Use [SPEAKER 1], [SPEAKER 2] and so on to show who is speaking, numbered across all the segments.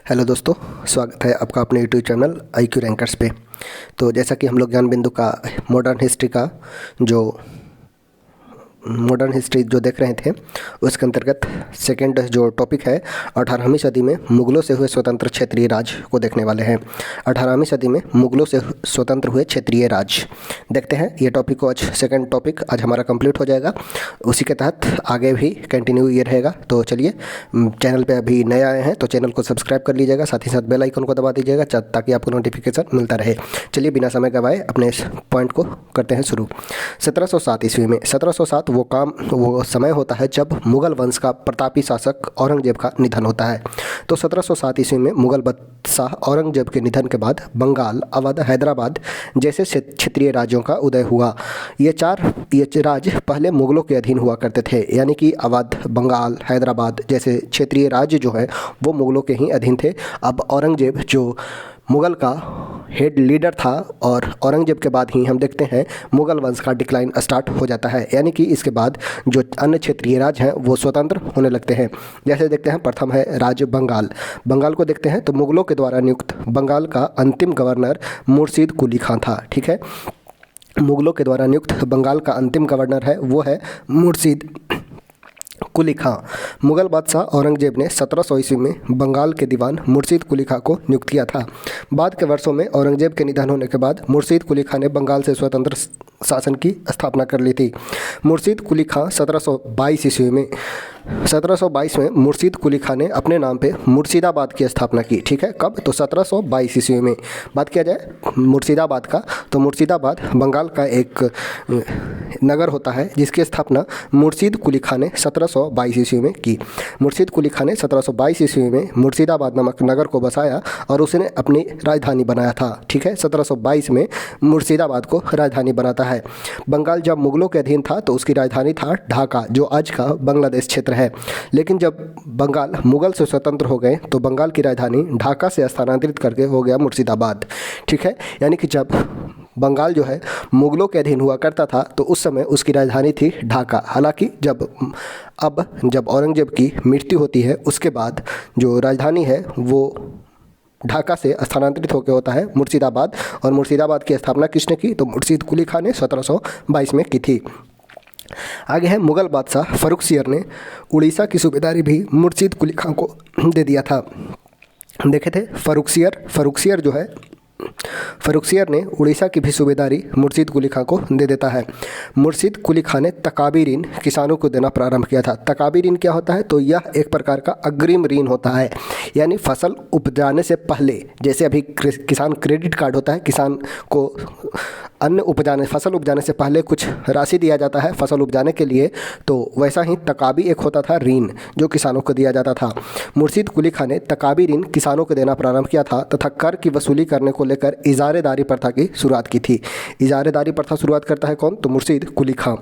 [SPEAKER 1] Hello दोस्तों, स्वागत है आपका अपने यूट्यूब चैनल IQ रैंकर्स पे। तो जैसा कि हम लोग ज्ञान बिंदु का मॉडर्न हिस्ट्री जो देख रहे थे, उसके अंतर्गत सेकंड जो टॉपिक है 18वीं सदी में मुग़लों से हुए स्वतंत्र क्षेत्रीय राज्य को देखने वाले हैं। 18वीं सदी में मुग़लों से स्वतंत्र हुए क्षेत्रीय राज्य देखते हैं। ये टॉपिक को आज सेकंड टॉपिक आज हमारा कंप्लीट हो जाएगा। उसी के तहत आगे भी कंटिन्यू ये रहेगा। तो चलिए, चैनल पे अभी नए आए हैं तो चैनल को सब्सक्राइब कर लीजिएगा, साथ ही साथ बेल आइकन को दबा दीजिएगा ताकि आपको नोटिफिकेशन मिलता रहे। चलिए बिना समय गवाए अपने इस पॉइंट को करते हैं शुरू। 1707 ईस्वी में 1707 वो समय होता है जब मुग़ल वंश का प्रतापी शासक औरंगजेब का निधन होता है। तो 1707 ईस्वी में मुग़ल बादशाह औरंगजेब के निधन के बाद बंगाल, अवध, हैदराबाद जैसे क्षेत्रीय राज्यों का उदय हुआ। ये राज्य पहले मुग़लों के अधीन हुआ करते थे, यानी कि अवध, बंगाल, हैदराबाद जैसे क्षेत्रीय राज्य जो हैं वो मुग़लों के ही अधीन थे। अब औरंगजेब जो मुग़ल का हेड लीडर था और औरंगजेब के बाद ही हम देखते हैं मुग़ल वंश का डिक्लाइन स्टार्ट हो जाता है, यानी कि इसके बाद जो अन्य क्षेत्रीय राज्य हैं वो स्वतंत्र होने लगते हैं। जैसे देखते हैं, प्रथम है राज्य बंगाल को देखते हैं तो मुग़लों के द्वारा नियुक्त बंगाल का अंतिम गवर्नर मुर्शीद कुली खां था। ठीक है, मुग़लों के द्वारा नियुक्त बंगाल का अंतिम गवर्नर है वो है मुर्शीद कुली खां। मुग़ल बादशाह औरंगजेब ने 1700 ईस्वी में बंगाल के दीवान मुर्शीद कुली खां को नियुक्त किया था। बाद के वर्षों में औरंगजेब के निधन होने के बाद मुर्शीद कुली खां ने बंगाल से स्वतंत्र शासन की स्थापना कर ली थी। मुर्शीद कुली खां 1722 में मुर्शीद कुली खां ने अपने नाम पे मुर्शिदाबाद की स्थापना की। ठीक है, कब? तो 1722 ईस्वी में। बात किया जाए मुर्शिदाबाद का, तो मुर्शिदाबाद बंगाल का एक नगर होता है जिसकी स्थापना मुर्शीद कुली खां ने 1722 ईस्वी में की। मुर्शीद कुली खां ने 1722 ईस्वी में मुर्शिदाबाद नामक नगर को बसाया और उसने अपनी राजधानी बनाया था। ठीक है, 1722 में मुर्शिदाबाद को राजधानी बनाता है। बंगाल जब मुग़लों के अधीन था तो उसकी राजधानी था ढाका, जो आज का बांग्लादेश क्षेत्र है। लेकिन जब बंगाल मुग़ल से स्वतंत्र हो गए तो बंगाल की राजधानी ढाका से स्थानांतरित करके हो गया मुर्शिदाबाद। ठीक है, यानी कि जब बंगाल जो है मुग़लों के अधीन हुआ करता था तो उस समय उसकी राजधानी थी ढाका। हालांकि जब औरंगजेब की मृत्यु होती है उसके बाद जो राजधानी है वो ढाका से स्थानांतरित होकर होता है मुर्शिदाबाद, और मुर्शिदाबाद की स्थापना किसने की? तो मुर्शीद कुली खां ने 1722 में की थी। आगे है मुग़ल बादशाह फर्रुखसियर ने उड़ीसा की सूबेदारी भी मुर्शीद कुली खां को दे दिया था। देखे थे फर्रुखसियर ने उड़ीसा की भी सूबेदारी मुर्शीद कुली खां को दे देता है। मुर्शीद कुली खां ने तकाबी ऋण किसानों को देना प्रारंभ किया था। तकाबी ऋण क्या होता है? तो यह एक प्रकार का अग्रिम ऋण होता है, यानी फसल उपजाने से पहले, जैसे अभी किसान क्रेडिट कार्ड होता है, किसान को फसल उपजाने से पहले कुछ राशि दिया जाता है फसल उपजाने के लिए, तो वैसा ही तकाबी एक होता था ऋण जो किसानों को दिया जाता था। मुर्शीद कुली खां ने तकाबी ऋण किसानों को देना प्रारंभ किया था तथा कर की वसूली करने को लेकर इजारेदारी प्रथा की शुरुआत की थी। इजारेदारी प्रथा शुरुआत करता है कौन? तो मुर्शीद कुली खां।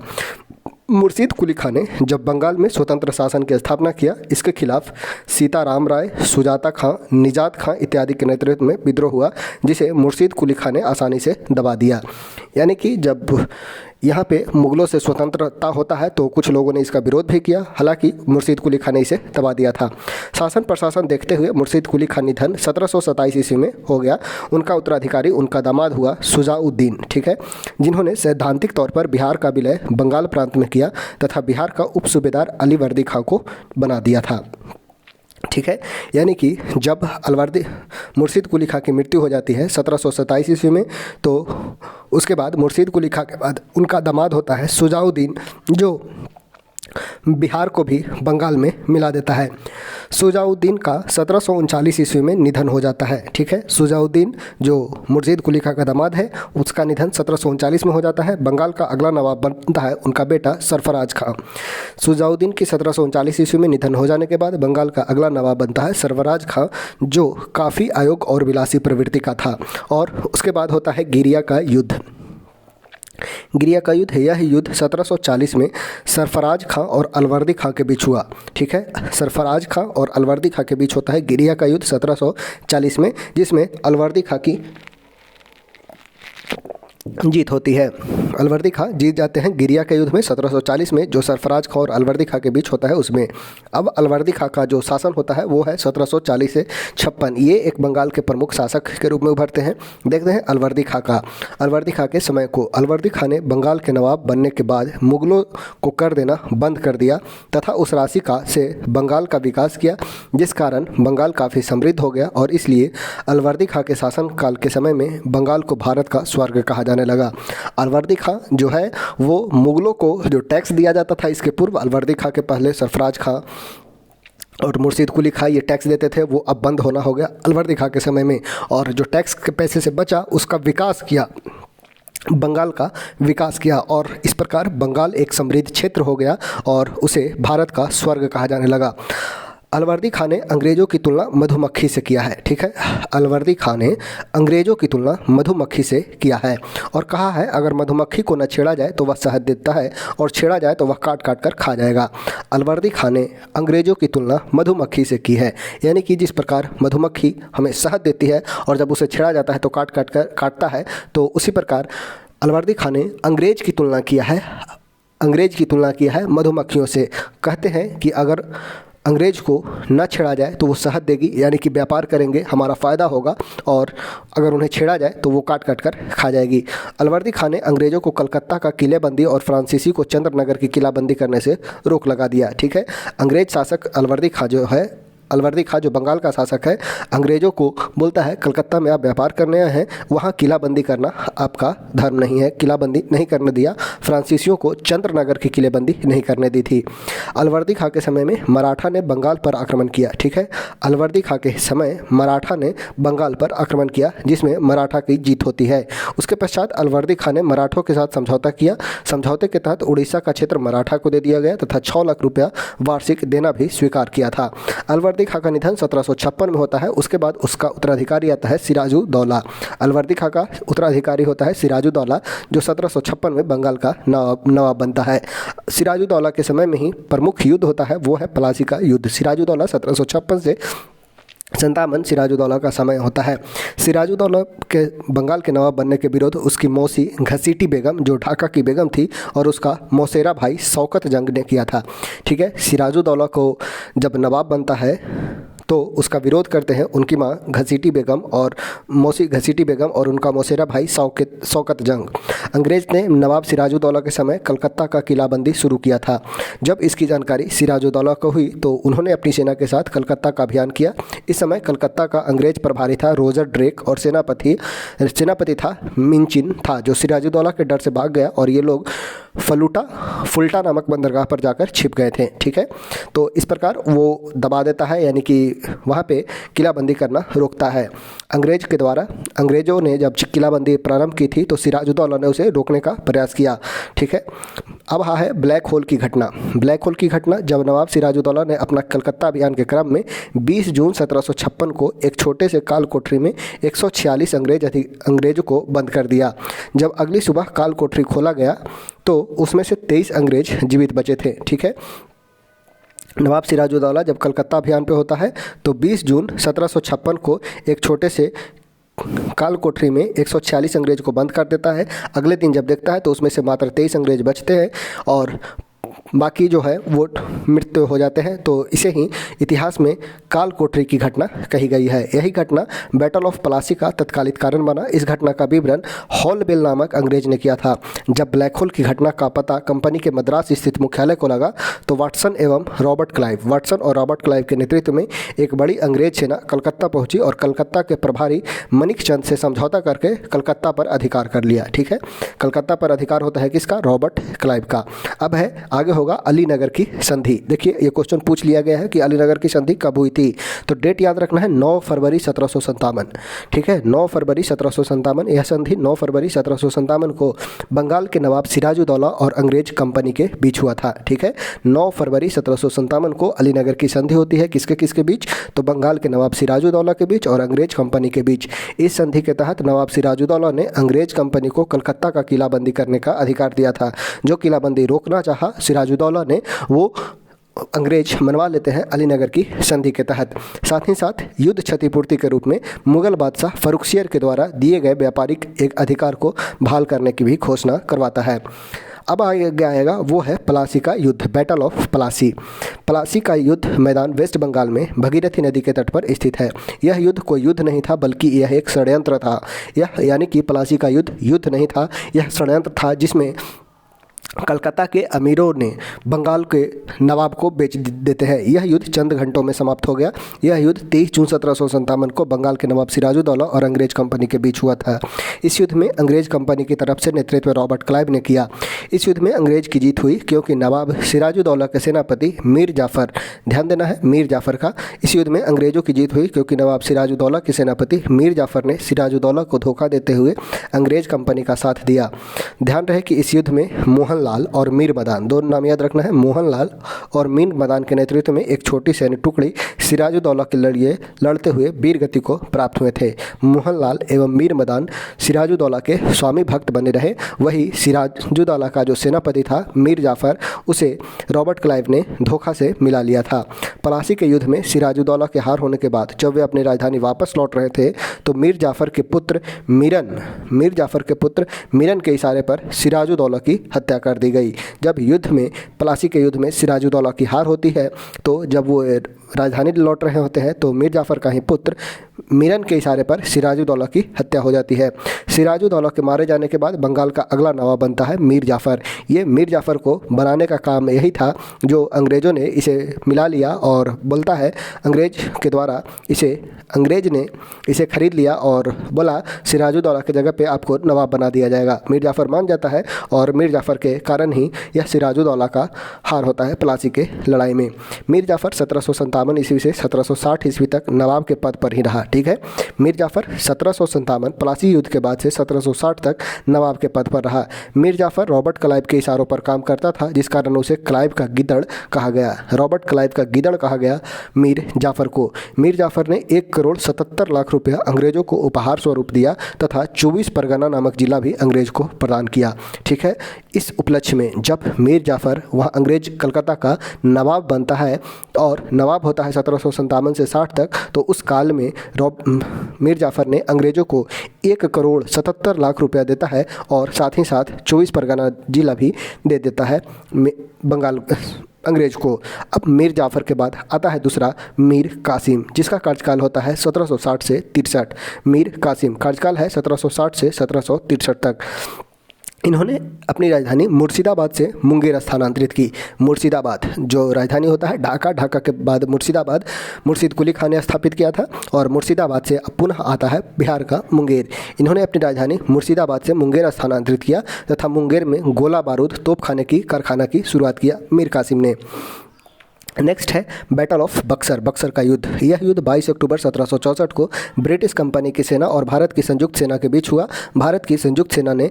[SPEAKER 1] मुर्शीद कुली खां ने जब बंगाल में स्वतंत्र शासन की स्थापना किया, इसके खिलाफ सीताराम राय, सुजाता खां, निजात खां इत्यादि के नेतृत्व में विद्रोह हुआ, जिसे मुर्शीद कुली खां ने आसानी से दबा दिया। यानी कि जब यहाँ पे मुग़लों से स्वतंत्रता होता है तो कुछ लोगों ने इसका विरोध भी किया, हालांकि मुर्शीद कुली खां ने इसे दबा दिया था। शासन प्रशासन देखते हुए मुर्शीद कुली खां निधन 1727 ईस्वी में हो गया। उनका उत्तराधिकारी उनका दामाद हुआ शुजाउद्दीन। ठीक है, जिन्होंने सैद्धांतिक तौर पर बिहार का विलय बंगाल प्रांत में किया तथा बिहार का उप सूबेदार अलीवर्दी खां को बना दिया था। ठीक है, यानी कि जब मुर्शीद कुली खां की मृत्यु हो जाती है 1727 ईस्वी में, तो उसके बाद मुर्शीद कुली खां के बाद उनका दामाद होता है शुजाउद्दीन, जो बिहार को भी बंगाल में मिला देता है। शुजाउद्दीन का 1739 ईस्वी में निधन हो जाता है। ठीक है, शुजाउद्दीन जो मुर्शीद कुली खां का दामाद है उसका निधन 1739 में हो जाता है। बंगाल का अगला नवाब बनता है उनका बेटा सरफराज खां। शुजाउद्दीन की 1739 ईस्वी में निधन हो जाने के बाद बंगाल का अगला नवाब बनता है सरफराज खां, जो काफ़ी अयोग्य और विलासी प्रवृत्ति का था। और उसके बाद होता है गिरिया का युद्ध। यह युद्ध 1740 में सरफराज खां और अलवर्दी खां के बीच हुआ। ठीक है, सरफराज खां और अलवर्दी खां के बीच होता है गिरिया का युद्ध 1740 में, जिसमें अलवर्दी खां की जीत होती है। अलवर्दी खां जीत जाते हैं गिरिया के युद्ध में 1740 में, जो सरफराज खां और अलवर्दी खां के बीच होता है उसमें। अब अलवर्दी खां का जो शासन होता है वो है 1740 से 56। ये एक बंगाल के प्रमुख शासक के रूप में उभरते हैं। देखते हैं अलवर्दी खां का। अलवर्दी खां के समय को, अलवर्दी खां ने बंगाल के नवाब बनने के बाद मुगलों को कर देना बंद कर दिया तथा उस राशि का से बंगाल का विकास किया, जिस कारण बंगाल काफ़ी समृद्ध हो गया और इसलिए अलवर्दी खां के शासन काल के समय में बंगाल को भारत का स्वर्ग कहा जाने लगा। अलवर्दी खां जो है वो मुगलों को जो टैक्स दिया जाता था, इसके पूर्व अलवर्दी खां के पहले सरफराज खां और मुर्शीद कुली खां ये टैक्स देते थे, वो अब बंद होना हो गया अलवर्दी खां के समय में। और जो टैक्स के पैसे से बचा उसका विकास किया, बंगाल का विकास किया और इस प्रकार बंगाल एक समृद्ध क्षेत्र हो गया और उसे भारत का स्वर्ग कहा जाने लगा। अलवर्दी खां ने अंग्रेज़ों की तुलना मधुमक्खी से किया है, ठीक है। अलवर्दी खां ने अंग्रेज़ों की तुलना मधुमक्खी से किया है और कहा है अगर मधुमक्खी को न छेड़ा जाए तो वह शहद देता है और छेड़ा जाए तो वह काट काट कर खा जाएगा। अलवर्दी खां ने अंग्रेज़ों की तुलना मधुमक्खी से की है, यानी कि जिस प्रकार मधुमक्खी हमें शहद देती है और जब उसे छेड़ा जाता है तो काट काट कर काटता है, तो उसी प्रकार अलवर्दी खां ने अंग्रेज़ की तुलना किया है, अंग्रेज़ की तुलना किया है मधुमक्खियों से। कहते हैं कि अगर अंग्रेज़ को न छेड़ा जाए तो वो शहद देगी, यानी कि व्यापार करेंगे, हमारा फ़ायदा होगा, और अगर उन्हें छेड़ा जाए तो वो काट काट कर खा जाएगी। अलवर्दी खां ने अंग्रेज़ों को कलकत्ता का किलेबंदी और फ्रांसीसी को चंद्रनगर की किलाबंदी करने से रोक लगा दिया, ठीक है। अंग्रेज़ शासक अलवर्दी खां जो है, अलवर्दी खां जो बंगाल का शासक है, अंग्रेज़ों को बोलता है कलकत्ता में आप व्यापार करने आए हैं, वहाँ किलाबंदी करना आपका धर्म नहीं है, किलाबंदी नहीं करने दिया। फ्रांसीसियों को चंद्रनगर की किलेबंदी नहीं करने दी थी। अलवर्दी खां के समय में मराठा ने बंगाल पर आक्रमण किया, ठीक है। अलवर्दी खां के समय मराठा ने बंगाल पर आक्रमण किया जिसमें मराठा की जीत होती है। उसके पश्चात अलवर्दी खां ने मराठों के साथ समझौता किया। समझौते के तहत उड़ीसा का क्षेत्र मराठा को दे दिया गया तथा 6 लाख रुपया वार्षिक देना भी स्वीकार किया था। अलवर्दी खां का निधन 1756 में होता है। उसके बाद उसका उत्तराधिकारी आता है सिराजुद्दौला। अलवर्दी खां का उत्तराधिकारी होता है सिराजुद्दौला, जो 1756 में बंगाल का नवाब बनता है। सिराजुद्दौला के समय में ही प्रमुख युद्ध होता है, वो है प्लासी का युद्ध। सिराजुद्दौला 1756 से 57 सिराजुद्दौला का समय होता है। सिराजुद्दौला के बंगाल के नवाब बनने के विरोध उसकी मौसी घसीटी बेगम, जो ढाका की बेगम थी, और उसका मौसेरा भाई शौकत जंग ने किया था, ठीक है। सिराजुद्दौला को जब नवाब बनता है तो उसका विरोध करते हैं उनकी माँ घसीटी बेगम और मौसी घसीटी बेगम और उनका मौसेरा भाई शौकत जंग। अंग्रेज़ ने नवाब सिराजुद्दौला के समय कलकत्ता का किलाबंदी शुरू किया था। जब इसकी जानकारी सिराजुद्दौला को हुई तो उन्होंने अपनी सेना के साथ कलकत्ता का अभियान किया। इस समय कलकत्ता का अंग्रेज प्रभारी था रोजर ड्रेक और सेनापति था मिंचिन था, जो सिराजुद्दौला के डर से भाग गया और ये लोग फुल्टा नामक बंदरगाह पर जाकर छिप गए थे, ठीक है। तो इस प्रकार वो दबा देता है, यानी कि वहाँ पे किलाबंदी करना रोकता है। अंग्रेज़ों ने जब किलाबंदी प्रारंभ की थी तो सिराजुद्दौला ने उसे रोकने का प्रयास किया, ठीक है। अब है ब्लैक होल की घटना। ब्लैक होल की घटना जब नवाब सिराजुद्दौला ने अपना कलकत्ता अभियान के क्रम में 20 जून 1756 को एक छोटे से काल कोठरी में 146 अंग्रेज़ों को बंद कर दिया। जब अगली सुबह काल कोठरी खोला गया तो उसमें से 23 अंग्रेज जीवित बचे थे, ठीक है। नवाब सिराजुद्दौला जब कलकत्ता अभियान पे होता है तो 20 जून 1756 को एक छोटे से काल कोठरी में 146 अंग्रेज को बंद कर देता है। अगले दिन जब देखता है तो उसमें से मात्र 23 अंग्रेज बचते हैं और बाकी जो है वो मृत्यु हो जाते हैं। तो इसे ही इतिहास में काल कोठरी की घटना कही गई है। यही घटना बैटल ऑफ प्लासी का तत्कालिक कारण बना। इस घटना का विवरण हॉलबेल नामक अंग्रेज ने किया था। जब ब्लैक होल की घटना का पता कंपनी के मद्रास स्थित मुख्यालय को लगा तो वाटसन और रॉबर्ट क्लाइव के नेतृत्व में एक बड़ी अंग्रेज सेना कलकत्ता पहुंची और कलकत्ता के प्रभारी मनिक चंद से समझौता करके कलकत्ता पर अधिकार कर लिया, ठीक है। कलकत्ता पर अधिकार होता है किसका? रॉबर्ट क्लाइव का। अब है आगे होगा अलीनगर की संधि। देखिए ये क्वेश्चन पूछ लिया गया है कि अलीनगर की संधि कब हुई थी, तो डेट याद रखना है 9 फरवरी 1757, ठीक है। 9 फरवरी 1757 यह संधि 9 फरवरी 1757 को बंगाल के नवाब सिराजुद्दौला और अंग्रेज कंपनी के बीच हुआ था, ठीक है। 9 फरवरी 1757 को अलीनगर की संधि होती है। किसके किसके बीच? तो बंगाल के नवाब सिराजुद्दौला के बीच और अंग्रेज कंपनी के बीच। इस संधि के तहत नवाब सिराजुद्दौला ने अंग्रेज कंपनी को कलकत्ता का किलाबंदी करने का अधिकार दिया था। जो किलाबंदी रोकना चाहा सिराजुद्दौला ने, वो अंग्रेज मनवा लेते हैं अलीनगर की संधि के तहत। साथ ही साथ युद्ध क्षतिपूर्ति के रूप में मुगल बादशाह फर्रुखसियर के द्वारा दिए गए व्यापारिक एक अधिकार को बहाल करने की भी घोषणा करवाता है। अब आगे आएगा वो है प्लासी का युद्ध, बैटल ऑफ प्लासी। प्लासी का युद्ध मैदान वेस्ट बंगाल में भगीरथी नदी के तट पर स्थित है। यह युद्ध कोई युद्ध नहीं था, बल्कि यह एक षड्यंत्र था। यह यानी कि प्लासी का युद्ध युद्ध नहीं था, यह षड्यंत्र था जिसमें कलकत्ता के अमीरों ने बंगाल के नवाब को बेच देते हैं। यह युद्ध चंद घंटों में समाप्त हो गया। यह युद्ध 23 जून 1757 को बंगाल के नवाब सिराजुद्दौला और अंग्रेज कंपनी के बीच हुआ था। इस युद्ध में अंग्रेज कंपनी की तरफ से नेतृत्व रॉबर्ट क्लाइव ने किया। इस युद्ध में अंग्रेज की जीत हुई क्योंकि नवाब सिराजुद्दौला के सेनापति मीर जाफ़र, ध्यान देना है मीर जाफ़र का, इस युद्ध में अंग्रेजों की जीत हुई क्योंकि नवाब सिराजुद्दौला के सेनापति मीर जाफ़र ने सिराजुद्दौला को धोखा देते हुए अंग्रेज कंपनी का साथ दिया। ध्यान रहे कि इस युद्ध में मोहनलाल और मीर मदान, दोनों नाम याद रखना है, मोहनलाल और मीर मदान के नेतृत्व में एक छोटी सैन्य टुकड़ी सिराजुद्दौला के लिए लड़ते हुए वीर गति को प्राप्त हुए थे। मोहनलाल एवं मीर मदान सिराजुद्दौला के स्वामी भक्त बने रहे। वही सिराजुद्दौला का जो सेनापति था मीर जाफ़र, उसे रॉबर्ट क्लाइव ने धोखा से मिला लिया था। प्लासी के युद्ध में सिराजुद्दौला के हार होने के बाद जब वे अपनी राजधानी वापस लौट रहे थे तो मीर जाफ़र के पुत्र मीरन के इशारे पर सिराजुद्दौला की हत्या कर दी गई। जब प्लासी के युद्ध में सिराजुद्दौला की हार होती है तो जब वो राजधानी लौट रहे होते हैं तो मीर जाफ़र का ही पुत्र मीरन के इशारे पर सिराजुद्दौला की हत्या हो जाती है। सिराजुद्दौला के मारे जाने के बाद बंगाल का अगला नवाब बनता है मीर जाफ़र। ये मीर जाफ़र को बनाने का काम यही था जो अंग्रेज़ों ने इसे मिला लिया और बोलता है अंग्रेज ने इसे खरीद लिया और बोला सिराजुद्दौला की जगह पे आपको नवाब बना दिया जाएगा। मीर जाफ़र मान जाता है और मीर जाफ़र के कारण ही यह सिराजुद्दौला का हार होता है प्लासी के लड़ाई में। मीर जाफ़र 1757 ईस्वी से 1760 ईस्वी तक नवाब के पद पर ही रहा। ठीक है, मीर जाफ़र 1757 प्लासी युद्ध के बाद से 1760 तक नवाब के पद पर रहा। मीर जाफ़र रॉबर्ट क्लाइव के इशारों पर काम करता था, जिस कारण उसे क्लाइव का गिद्दड़ कहा गया। रॉबर्ट क्लाइव का गिद्दड़ कहा गया मीर जाफ़र को। मीर जाफ़र ने 1,77,00,000 रुपया अंग्रेजों को उपहार स्वरूप दिया तथा 24 परगना नामक जिला भी अंग्रेज को प्रदान किया। ठीक है, इस उपलक्ष्य में जब मीर जाफ़र वह अंग्रेज कलकत्ता का नवाब बनता है और नवाब होता है 1757 से 60 तक, तो उस काल में मीर जाफ़र ने अंग्रेज़ों को 1,77,00,000 रुपया देता है और साथ ही साथ 24 परगना जिला भी दे देता है बंगाल अंग्रेज को। अब मीर जाफ़र के बाद आता है दूसरा मीर कासिम, जिसका कार्यकाल होता है 1760 से 63। मीर कासिम कार्यकाल है 1760 से 1763 तक। इन्होंने अपनी राजधानी मुर्शिदाबाद से मुंगेर स्थानांतरित की। मुर्शिदाबाद जो राजधानी होता है ढाका, ढाका के बाद मुर्शिदाबाद मुर्शिद कुली खान ने स्थापित किया था और मुर्शिदाबाद से पुनः आता है बिहार का मुंगेर। इन्होंने अपनी राजधानी मुर्शिदाबाद से मुंगेर स्थानांतरित किया तथा मुंगेर में गोला बारूद तोपखाने की कारखाना की शुरुआत किया मीर कासिम ने। नेक्स्ट है बैटल ऑफ बक्सर, बक्सर का युद्ध। यह युद्ध 22 अक्टूबर 1764 को ब्रिटिश कंपनी की सेना और भारत की संयुक्त सेना के बीच हुआ। भारत की संयुक्त सेना में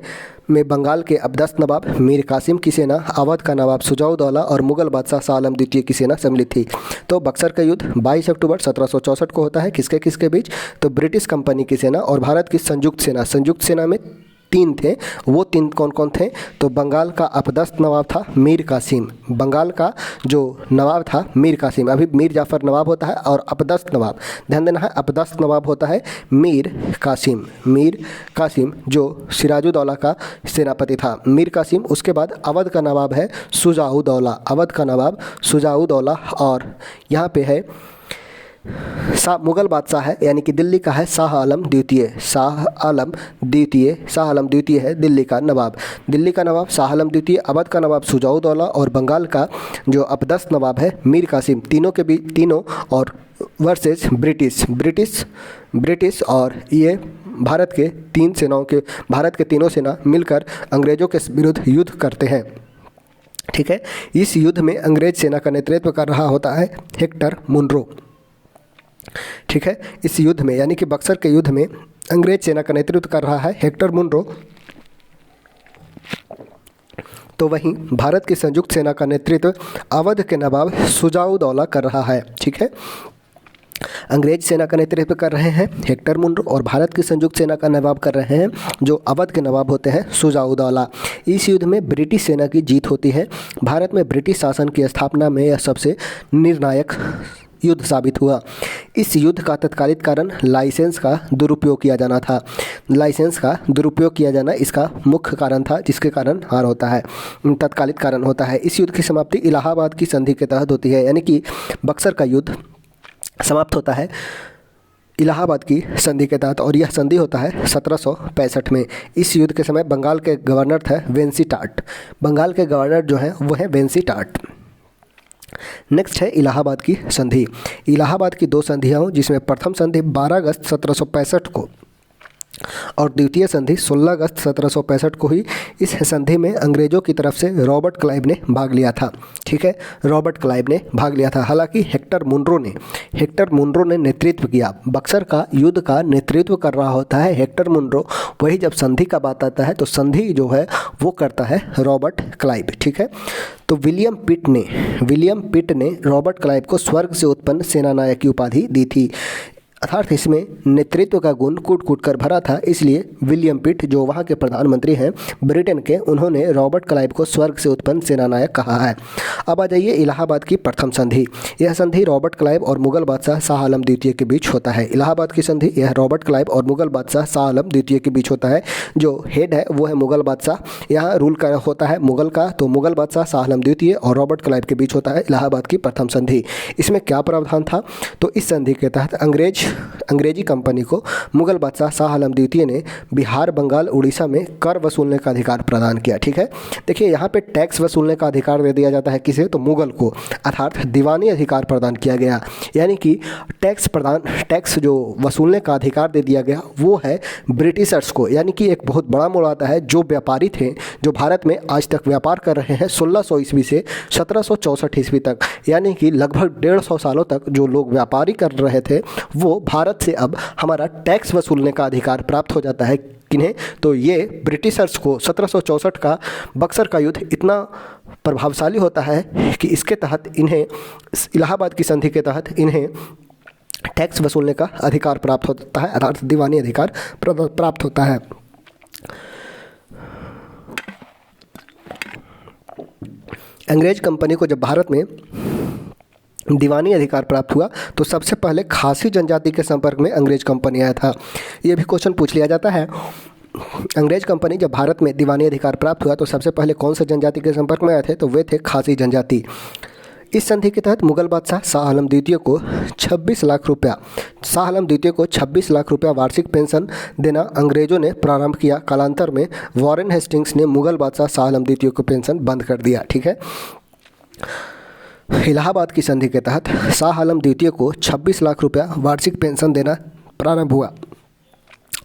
[SPEAKER 1] बंगाल के अब्दस्त नवाब मीर कासिम की सेना, अवध का नवाब शुजाउद्दौला और मुगल बादशाह शाह आलम द्वितीय की सेना सम्मिलित थी। तो बक्सर का युद्ध 22 अक्टूबर 1764 को होता है। किसके बीच? तो ब्रिटिश कंपनी की सेना और भारत की संयुक्त सेना। संयुक्त सेना में 3 थे। वो 3 कौन कौन थे? तो बंगाल का अपदस्त नवाब था मीर कासिम। बंगाल का जो नवाब था मीर कासिम। अभी मीर जाफ़र नवाब होता है और अपदस्त नवाब, ध्यान देना है, अपदस्त नवाब होता है मीर कासिम। मीर कासिम जो सिराजुद्दौला का सेनापति था, मीर कासिम। उसके बाद अवध का नवाब है शुजाउद्दौला, अवध का नवाब शुजाउद्दौला। और यहाँ पे है मुगल बादशाह है, यानी कि दिल्ली का है शाह आलम द्वितीय। शाह आलम द्वितीय है दिल्ली का नवाब। दिल्ली का नवाब शाह आलम द्वितीय, अवध का नवाब शुजाउद्दौला और बंगाल का जो अपदस्त नवाब है मीर कासिम। तीनों और वर्सेस ब्रिटिश और ये भारत के तीनों सेना मिलकर अंग्रेज़ों के विरुद्ध युद्ध करते हैं। ठीक है, इस युद्ध में अंग्रेज सेना का नेतृत्व कर रहा होता है हेक्टर मुनरो। ठीक है, इस युद्ध में यानी कि बक्सर के युद्ध में अंग्रेज सेना का नेतृत्व कर रहा है हेक्टर मुनरो। तो वहीं भारत की संयुक्त सेना का नेतृत्व अवध के नवाब शुजाउद्दौला कर रहा है। ठीक है, अंग्रेज सेना का नेतृत्व कर रहे हैं हेक्टर मुनरो, और भारत की संयुक्त सेना का नवाब कर रहे हैं जो अवध के नवाब होते हैं शुजा-उद-दौला। इस युद्ध में ब्रिटिश सेना की जीत होती है। भारत में ब्रिटिश शासन की स्थापना में यह सबसे निर्णायक युद्ध साबित हुआ। इस युद्ध का तत्कालिक कारण लाइसेंस का दुरुपयोग किया जाना था। लाइसेंस का दुरुपयोग किया जाना इसका मुख्य कारण था, जिसके कारण हार होता है, तत्कालिक कारण होता है। इस युद्ध की समाप्ति इलाहाबाद की संधि के तहत होती है, यानी कि बक्सर का युद्ध समाप्त होता है इलाहाबाद की संधि के तहत, और यह संधि होता है 1765 में। इस युद्ध के समय बंगाल के गवर्नर थे वेंसी टाट। बंगाल के गवर्नर जो हैं वो है वेंसी टाट। नेक्स्ट है इलाहाबाद की संधि। इलाहाबाद की दो संधियाँ हों, जिसमें प्रथम संधि 12 अगस्त 1765 को और द्वितीय संधि 16 अगस्त 1765 को हुई। इस संधि में अंग्रेजों की तरफ से रॉबर्ट क्लाइव ने भाग लिया था। ठीक है, रॉबर्ट क्लाइव ने भाग लिया था। हालांकि हेक्टर मुनरो ने नेतृत्व किया। बक्सर का युद्ध का नेतृत्व कर रहा होता है हेक्टर मुनरो। वही जब संधि का बात आता है तो संधि जो है वो करता है रॉबर्ट क्लाइव। ठीक है, तो विलियम पिट ने रॉबर्ट क्लाइव को स्वर्ग से उत्पन्न सेनानायक की उपाधि दी थी, अर्थात इसमें नेतृत्व का गुण कूट कर भरा था। इसलिए विलियम पिट जो वहाँ के प्रधानमंत्री हैं ब्रिटेन के, उन्होंने रॉबर्ट क्लाइव को स्वर्ग से उत्पन्न सेनानायक कहा है। अब आ जाइए इलाहाबाद की प्रथम संधि। यह संधि रॉबर्ट क्लाइव और मुगल बादशाह शाह आलम द्वितीय के बीच होता है। इलाहाबाद की संधि यह रॉबर्ट क्लाइव और मुगल बादशाह शाह आलम द्वितीय के बीच होता है। जो हेड है वो है मुगल बादशाह, यहाँ रूल कर होता है मुगल का, तो मुगल बादशाह शाह आलम द्वितीय और रॉबर्ट क्लाइव के बीच होता है इलाहाबाद की प्रथम संधि। इसमें क्या प्रावधान था? तो इस संधि के तहत अंग्रेजी कंपनी को मुगल बादशाह शाह आलम द्वितीय ने बिहार, बंगाल, उड़ीसा में कर वसूलने का अधिकार प्रदान किया। ठीक है, देखिए यहाँ पे टैक्स वसूलने का अधिकार दे दिया जाता है किसे? तो मुगल को, अर्थात दीवानी अधिकार प्रदान किया गया। यानी कि टैक्स जो वसूलने का अधिकार दे दिया गया वो है ब्रिटिशर्स को। यानी कि एक बहुत बड़ा मोड़ आता है, जो व्यापारी थे जो भारत में आज तक व्यापार कर रहे हैं 1600 ईस्वी से 1764 ईस्वी तक, यानी कि लगभग 150 सालों तक जो लोग व्यापारी कर रहे थे वो भारत से अब हमारा टैक्स वसूलने का अधिकार प्राप्त हो जाता है। किन्हें? तो ये ब्रिटिशर्स को 1764 का बक्सर का युद्ध इतना प्रभावशाली होता है कि इसके तहत इन्हें, इलाहाबाद की संधि के तहत इन्हें टैक्स वसूलने का अधिकार प्राप्त होता है, अर्थात दीवानी अधिकार प्राप्त होता है। अंग्रेज कंपनी को जब भारत में दीवानी अधिकार प्राप्त हुआ तो सबसे पहले खासी जनजाति के संपर्क में अंग्रेज कंपनी आया था। ये भी क्वेश्चन पूछ लिया जाता है। अंग्रेज कंपनी जब भारत में दीवानी अधिकार प्राप्त हुआ तो सबसे पहले कौन से जनजाति के संपर्क में आए थे? तो वे थे खासी जनजाति। इस संधि के तहत मुगल बादशाह शाह आलम द्वितीय को 26 लाख रुपया वार्षिक पेंशन देना अंग्रेजों ने प्रारंभ किया। कालांतर में वॉरेन हेस्टिंग्स ने मुगल बादशाह शाह आलम द्वितीय को पेंशन बंद कर दिया। ठीक है, इलाहाबाद की संधि के तहत शाह आलम द्वितीय को 26 लाख रुपया वार्षिक पेंशन देना प्रारंभ हुआ,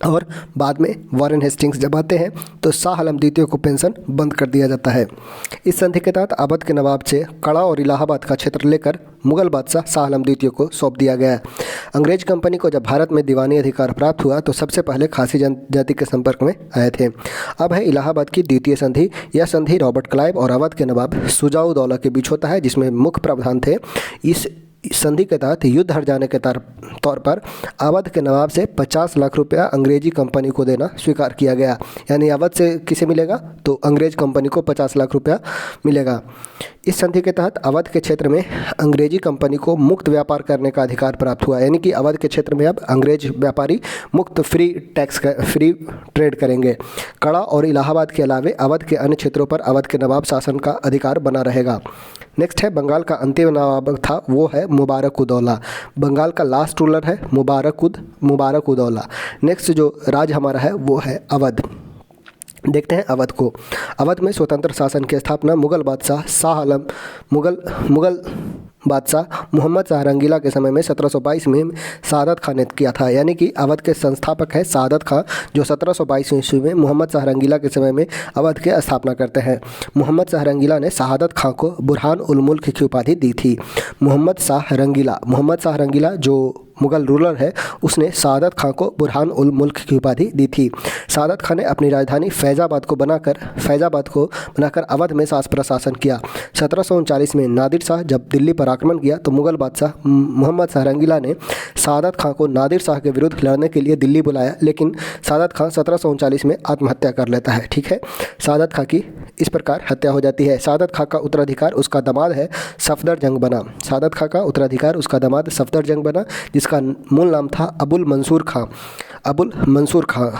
[SPEAKER 1] और बाद में वॉरेन हेस्टिंग्स जब आते हैं तो शाह आलम द्वितीय को पेंशन बंद कर दिया जाता है। इस संधि के तहत अवध के नवाब से कड़ा और इलाहाबाद का क्षेत्र लेकर मुगल बादशाह शाह आलम द्वितीय को सौंप दिया गया। अंग्रेज कंपनी को जब भारत में दीवानी अधिकार प्राप्त हुआ तो सबसे पहले खासी जनजाति के संपर्क में आए थे। अब है इलाहाबाद की द्वितीय संधि। यह संधि रॉबर्ट क्लाइव और अवध के नवाब शुजा-उद-दौला के बीच होता है, जिसमें मुख्य प्रावधान थे इस संधि के तहत युद्ध हार जाने के तौर पर अवध के नवाब से 50 लाख रुपया अंग्रेजी कंपनी को देना स्वीकार किया गया। यानी अवध से किसे मिलेगा? तो अंग्रेज कंपनी को 50 लाख रुपया मिलेगा। इस संधि के तहत अवध के क्षेत्र में अंग्रेजी कंपनी को मुक्त व्यापार करने का अधिकार प्राप्त हुआ। यानी कि अवध के क्षेत्र में अब अंग्रेज व्यापारी मुक्त फ्री ट्रेड करेंगे। कड़ा और इलाहाबाद के अलावे अवध के अन्य क्षेत्रों पर अवध के नवाब शासन का अधिकार बना रहेगा। नेक्स्ट है बंगाल का अंतिम नवाब था, वो है मुबारक-उद-दौला। बंगाल का लास्ट रूलर है मुबारक-उद-दौला। नेक्स्ट जो राज्य हमारा है वो है अवध। देखते हैं अवध को। अवध में स्वतंत्र शासन की स्थापना मुगल बादशाह मोहम्मद शाह रंगीला के समय में 1722 में सादत खां ने किया था। यानी कि अवध के संस्थापक है सादत खां, जो 1722 ईस्वी में मोहम्मद शाह रंगीला के समय में अवध के स्थापना करते हैं। मोहम्मद शाह रंगीला ने शहादत खां को बुरहान उल मुल्क की उपाधि दी थी। मोहम्मद शाह रंगीला जो मुगल रूलर है उसने सादत खां को बुरहान उल मुल्क की उपाधि दी थी। सादत खां ने अपनी राजधानी फैज़ाबाद को बनाकर अवध में शासन प्रशासन किया। 1739 में नादिर शाह जब दिल्ली पर आक्रमण किया तो मुगल बादशाह मोहम्मद शाह रंगीला ने सादत खां को नादिर शाह के विरुद्ध लड़ने के लिए दिल्ली बुलाया, लेकिन सादत खां 1739 में आत्महत्या कर लेता है। ठीक है, सादत खां की इस प्रकार हत्या हो जाती है। सादत खां का उत्तराधिकार उसका दामाद है सफदरजंग बना। सादत खां का उत्तराधिकार उसका दामाद सफदरजंग बना, जिसका मूल नाम था अबुल मंसूर खां।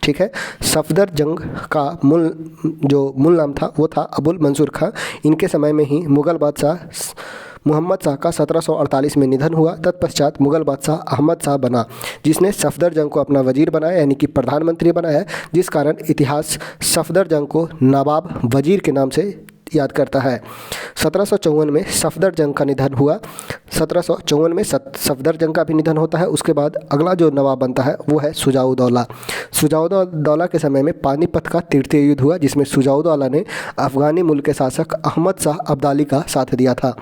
[SPEAKER 1] ठीक है, सफदरजंग का मूल नाम था वो था अबुल मंसूर खां। इनके समय में ही मुगल बादशाह मोहम्मद शाह का 1748 में निधन हुआ। तत्पश्चात मुगल बादशाह अहमद शाह बना, जिसने सफदरजंग को अपना वजीर बनाया, यानी कि प्रधानमंत्री बनाया, जिस कारण इतिहास सफदरजंग को नवाब वजीर के नाम से याद करता है। 1754 में सफदरजंग का निधन हुआ। 1754 में सफदरजंग का भी निधन होता है। उसके बाद अगला जो नवाब बनता है वो है शुजाउद्दौला। शुजाउद्दौला के समय में पानीपत का तृतीय युद्ध हुआ, जिसमें शुजाउद्दौला ने अफगानी मूल के शासक अहमद शाह अब्दाली का साथ दिया था।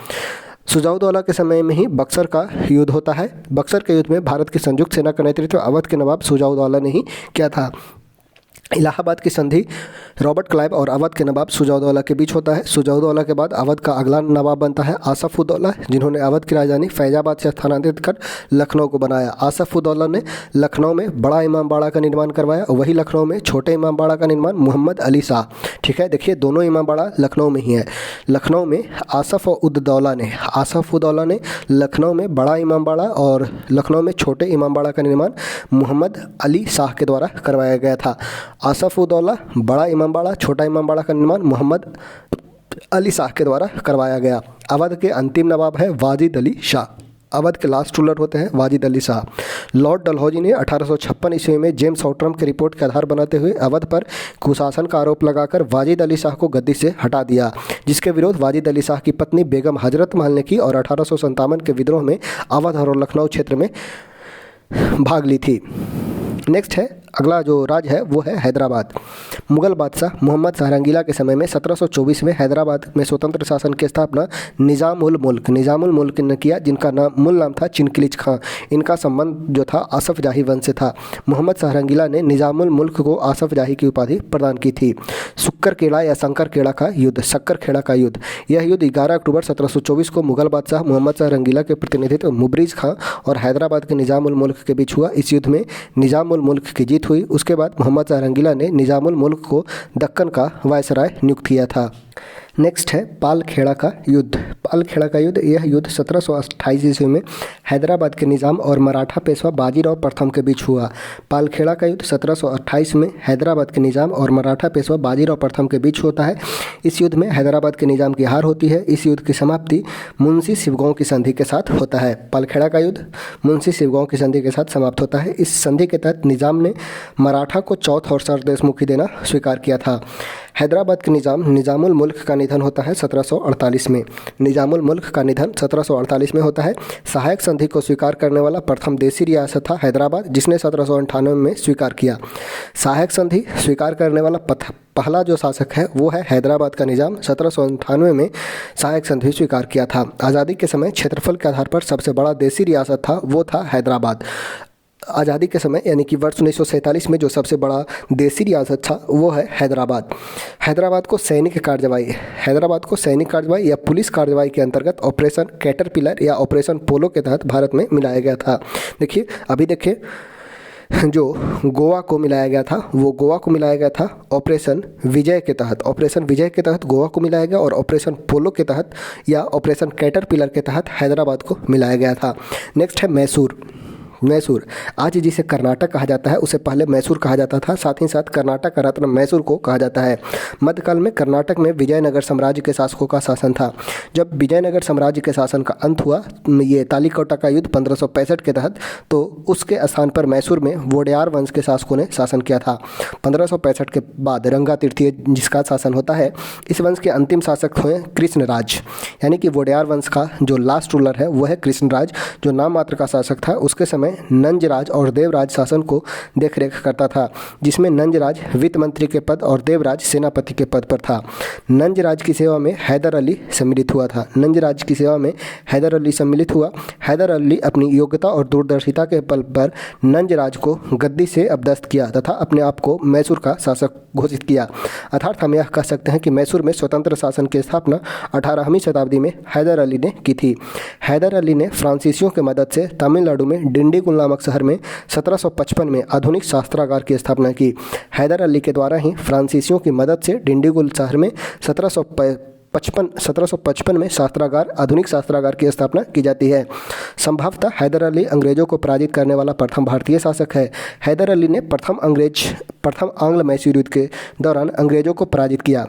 [SPEAKER 1] शुजाउद्दौला के समय में ही बक्सर का युद्ध होता है। बक्सर के युद्ध में भारत की संयुक्त सेना का नेतृत्व अवध के नवाब शुजाउद्दौला ने ही किया था। इलाहाबाद की संधि रॉबर्ट क्लाइव और अवध के नवाब शुजाउद्दौला के बीच होता है। शुजाउद्दौला के बाद अवध का अगला नवाब बनता है आसफ-उद-दौला, जिन्होंने अवध की राजधानी फैजाबाद से स्थानांतरित कर लखनऊ को बनाया। आसफ-उद-दौला ने लखनऊ में बड़ा इमामबाड़ा का निर्माण करवाया, और वही लखनऊ में छोटे इमामबाड़ा का निर्माण मोहम्मद अली शाह। ठीक है, देखिए दोनों इमामबाड़ा लखनऊ में ही है। लखनऊ में आसफ-उद-दौला ने लखनऊ में बड़ा इमामबाड़ा और लखनऊ में छोटे इमामबाड़ा का निर्माण मोहम्मद अली शाह के द्वारा करवाया गया था। आसफ-उद-दौला बड़ा इमामबाड़ा, छोटा इमामबाड़ा का निर्माण मोहम्मद अली शाह के द्वारा करवाया गया। अवध के अंतिम नवाब है वाजिद अली शाह। अवध के लास्ट रूलर होते हैं वाजिद अली शाह। लॉर्ड डलहौजी ने 1856 ईस्वी में जेम्स आउट्रम की रिपोर्ट के आधार बनाते हुए अवध पर कुशासन का आरोप लगाकर वाजिद अली शाह को गद्दी से हटा दिया, जिसके विरोध वाजिद अली शाह की पत्नी बेगम हजरत महल ने की और 1857 के विद्रोह में अवध और लखनऊ क्षेत्र में भाग ली थी। नेक्स्ट है, अगला जो राज्य है वो है हैदराबाद। मुगल बादशाह मोहम्मद शाह रंगीला के समय में 1724 में हैदराबाद में स्वतंत्र शासन की स्थापना निज़ामुल मुल्क ने किया, जिनका मूल नाम था चिनकिलिच खां। इनका संबंध जो था आसफ जाही वंश से था। मोहम्मद शाह रंगीला ने निज़ामुल मुल्क को आसफ जाही की उपाधि प्रदान की थी। शक्कर खेड़ा का युद्ध, यह युद्ध 11 अक्टूबर 1724 को मुगल बादशाह मोहम्मद शाह रंगीला के प्रतिनिधित्व मुबरीज़ खां और हैदराबाद के निज़ामुल मुल्क के बीच हुआ। इस युद्ध में निज़ामुल मुल्क की जीत हुई। उसके बाद मोहम्मद शाह रंगीला ने निज़ामुल मुल्क को दक्कन का वायसराय नियुक्त किया था। नेक्स्ट है पालखेड़ा का युद्ध। यह युद्ध 1728 ईस्वी में हैदराबाद के निज़ाम और मराठा पेशवा बाजीराव प्रथम के बीच हुआ। पालखेड़ा का युद्ध 1728 में हैदराबाद के निज़ाम और मराठा पेशवा बाजीराव प्रथम के बीच होता है। इस युद्ध में हैदराबाद के निज़ाम की हार होती है। इस युद्ध की समाप्ति मुंशी शिवगांव की संधि के साथ होता है। पालखेड़ा का युद्ध मुंशी शिवगांव की संधि के साथ समाप्त होता है। इस संधि के तहत निज़ाम ने मराठा को चौथ और सरदेशमुखी देना स्वीकार किया था। हैदराबाद के निज़ामुल मुल्क का निधन होता है 1748 में। निज़ामुल मुल्क का निधन 1748 में होता है। सहायक संधि को स्वीकार करने वाला प्रथम देसी रियासत था हैदराबाद, जिसने 1798 में स्वीकार किया। सहायक संधि स्वीकार करने वाला पहला जो शासक है वो है हैदराबाद का निज़ाम। 1798 में सहायक संधि स्वीकार किया था। आज़ादी के समय क्षेत्रफल के आधार पर सबसे बड़ा देसी रियासत था वो था हैदराबाद। आज़ादी के समय यानी कि वर्ष 1947 में जो सबसे बड़ा देसी रियासत था वो है हैदराबाद। हैदराबाद को सैनिक कार्रवाई या पुलिस कार्रवाई के अंतर्गत ऑपरेशन कैटरपिलर या ऑपरेशन पोलो के तहत भारत में मिलाया गया था। देखिए जो गोवा को मिलाया गया था वो गोवा को मिलाया गया था ऑपरेशन विजय के तहत गोवा को मिलाया गया, और ऑपरेशन पोलो के तहत या ऑपरेशन कैटरपिलर के तहत हैदराबाद को मिलाया गया था। नेक्स्ट है मैसूर। आज जिसे कर्नाटक कहा जाता है उसे पहले मैसूर कहा जाता था। साथ ही साथ कर्नाटक का रत्न मैसूर को कहा जाता है। मध्यकाल में कर्नाटक में विजयनगर साम्राज्य के शासकों का शासन था। जब विजयनगर साम्राज्य के शासन का अंत हुआ, ये तालीकोटा का युद्ध 1565 के तहत, तो उसके स्थान पर मैसूर में वोडेयार वंश के शासकों ने शासन किया था। 1565 के बाद रंगा तृतीय जिसका शासन होता है, इस वंश के अंतिम शासक हुए कृष्णराज, यानी कि वोडेयार वंश का जो लास्ट रूलर है वो है कृष्णराज, जो नाम मात्र का शासक था। उसके समय समय नंजराज और देवराज शासन को देखरेख करता था, जिसमें नंजराज वित्त मंत्री के पद और देवराज सेनापति के पद पर था। नंजराज की सेवा में हैदर अली सम्मिलित हुआ था। नंजराज की सेवा में हैदर अली सम्मिलित हुआ। हैदर अली अपनी योग्यता और दूरदर्शिता के बल पर नंजराज को गद्दी से अपदस्थ किया तथा अपने आप को मैसूर का शासक घोषित किया। अर्थात हम यह कह सकते हैं कि मैसूर में स्वतंत्र शासन की स्थापना 18वीं शताब्दी में हैदर अली ने की थी। हैदर अली ने फ्रांसीसियों की मदद से तमिलनाडु में डिंडीगुल नामक शहर में 1755 में आधुनिक शास्त्रागार की स्थापना की। हैदर अली के द्वारा ही फ्रांसीसियों की मदद से डिंडीगुल शहर में 1755 में आधुनिक शास्त्रागार की स्थापना की जाती है। संभवतः हैदर अली अंग्रेजों को पराजित करने वाला प्रथम भारतीय शासक है। हैदर अली ने प्रथम आंग्ल मैसूर युद्ध के दौरान अंग्रेजों को पराजित किया।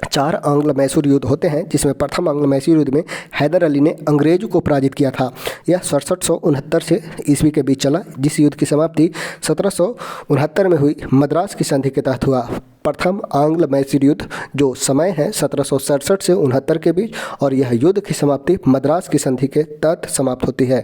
[SPEAKER 1] 4 आंग्ल मैसूर युद्ध होते हैं, जिसमें प्रथम आंग्ल मैसूर युद्ध में हैदर अली ने अंग्रेजों को पराजित किया था। यह 6769 से ईस्वी के बीच चला, जिस युद्ध की समाप्ति 1769 में हुई मद्रास की संधि के तहत हुआ। प्रथम आंग्ल मैसूर युद्ध जो समय है 1767 से 69 के बीच, और यह युद्ध की समाप्ति मद्रास की संधि के तहत समाप्त होती है।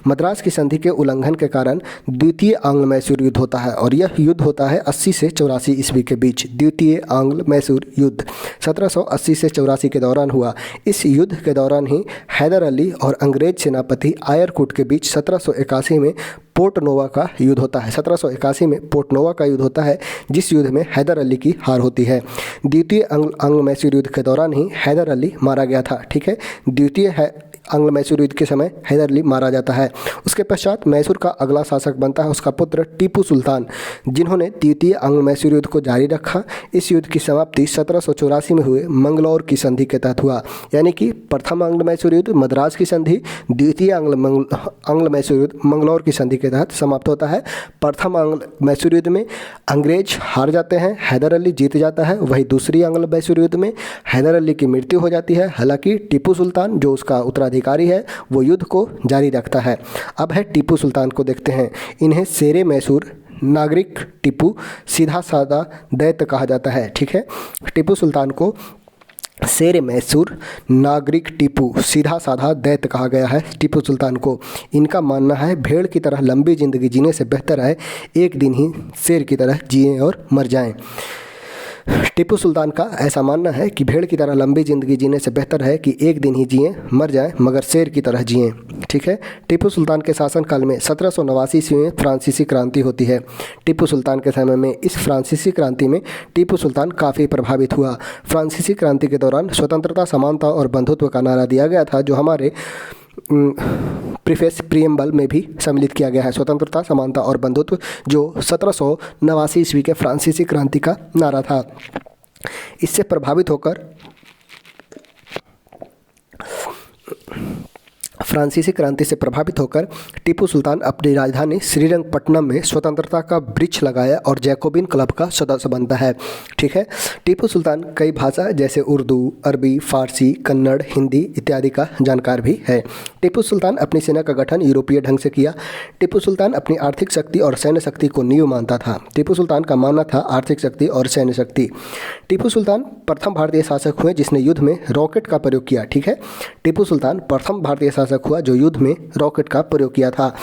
[SPEAKER 1] मद्रास की संधि के उल्लंघन के कारण द्वितीय आंग्ल मैसूर युद्ध होता है, और यह युद्ध होता है 80 से 84 ईस्वी के बीच। द्वितीय आंग्ल मैसूर युद्ध 1780 से 84 के दौरान हुआ। इस युद्ध के दौरान ही हैदर अली और अंग्रेज सेनापति आयरकुट के बीच 1781 में पोर्ट नोवा का युद्ध होता है। 1781 में पोर्ट नोवा का युद्ध होता है, जिस युद्ध में हैदर अली की हार होती है। द्वितीय आंग्ल मैसूर युद्ध के दौरान ही हैदर अली मारा गया था। ठीक है, द्वितीय आंग्ल मैसूर युद्ध के समय हैदर अली मारा जाता है। उसके पश्चात मैसूर का अगला शासक बनता है उसका पुत्र टीपू सुल्तान, जिन्होंने द्वितीय आंग्ल मैसूर युद्ध को जारी रखा। इस युद्ध की समाप्ति 1784 में हुए मंगलौर की संधि के तहत हुआ। यानी कि प्रथम आंग्ल मैसूर युद्ध मद्रास की संधि, द्वितीय आंग्ल मैसूर युद्ध मंगलौर की संधि के तहत समाप्त होता है। प्रथम आंग्ल मैसूर युद्ध में अंग्रेज हार जाते हैं, हैदर अली जीत जाता है। वही दूसरी आंग्ल मैसूर युद्ध में हैदर अली की मृत्यु हो जाती है। हालांकि टीपू सुल्तान जो उसका उत्तराधिकारी है वो युद्ध को जारी रखता है। अब है टीपू सुल्तान को देखते हैं। इन्हें शेरे मैसूर, नागरिक टीपू, सीधा साधा दैत्य कहा जाता है। ठीक है, टीपू सुल्तान को शेर मैसूर, नागरिक टीपू, सीधा साधा दैत्य कहा गया है टीपू सुल्तान को। इनका मानना है भेड़ की तरह लंबी जिंदगी जीने से बेहतर है एक दिन ही शेर की तरह जिएं और मर जाएं। टीपू सुल्तान का ऐसा मानना है कि भेड़ की तरह लंबी ज़िंदगी जीने से बेहतर है कि एक दिन ही जिएं, मर जाएं, मगर शेर की तरह जिएं। ठीक है, टीपू सुल्तान के शासनकाल में 1789 ईस्वी में फ्रांसीसी क्रांति होती है। टीपू सुल्तान के समय में इस फ्रांसीसी क्रांति में टीपू सुल्तान काफ़ी प्रभावित हुआ। फ्रांसीसी क्रांति के दौरान स्वतंत्रता, समानता और बंधुत्व का नारा दिया गया था, जो हमारे प्रीएम्बल में भी सम्मिलित किया गया है। स्वतंत्रता, समानता और बंधुत्व जो 1789 ईस्वी के फ्रांसीसी क्रांति का नारा था। इससे प्रभावित होकर फ्रांसीसी क्रांति से प्रभावित होकर टीपू सुल्तान अपनी राजधानी श्रीरंगपट्टनम में स्वतंत्रता का वृक्ष लगाया और जैकोबिन क्लब का सदस्य बनता है। ठीक है, टीपू सुल्तान कई भाषा जैसे उर्दू, अरबी, फारसी, कन्नड़, हिंदी इत्यादि का जानकार भी है। टीपू सुल्तान अपनी सेना का गठन यूरोपीय ढंग से किया। टीपू सुल्तान अपनी आर्थिक शक्ति और सैन्य शक्ति को नींव मानता था। टीपू सुल्तान का मानना था आर्थिक शक्ति और सैन्य शक्ति। टीपू सुल्तान प्रथम भारतीय शासक हुए जिसने युद्ध में रॉकेट का प्रयोग किया। ठीक है, टीपू सुल्तान प्रथम भारतीय शासक हुआ जो युद्ध में रॉकेट का प्रयोग किया था।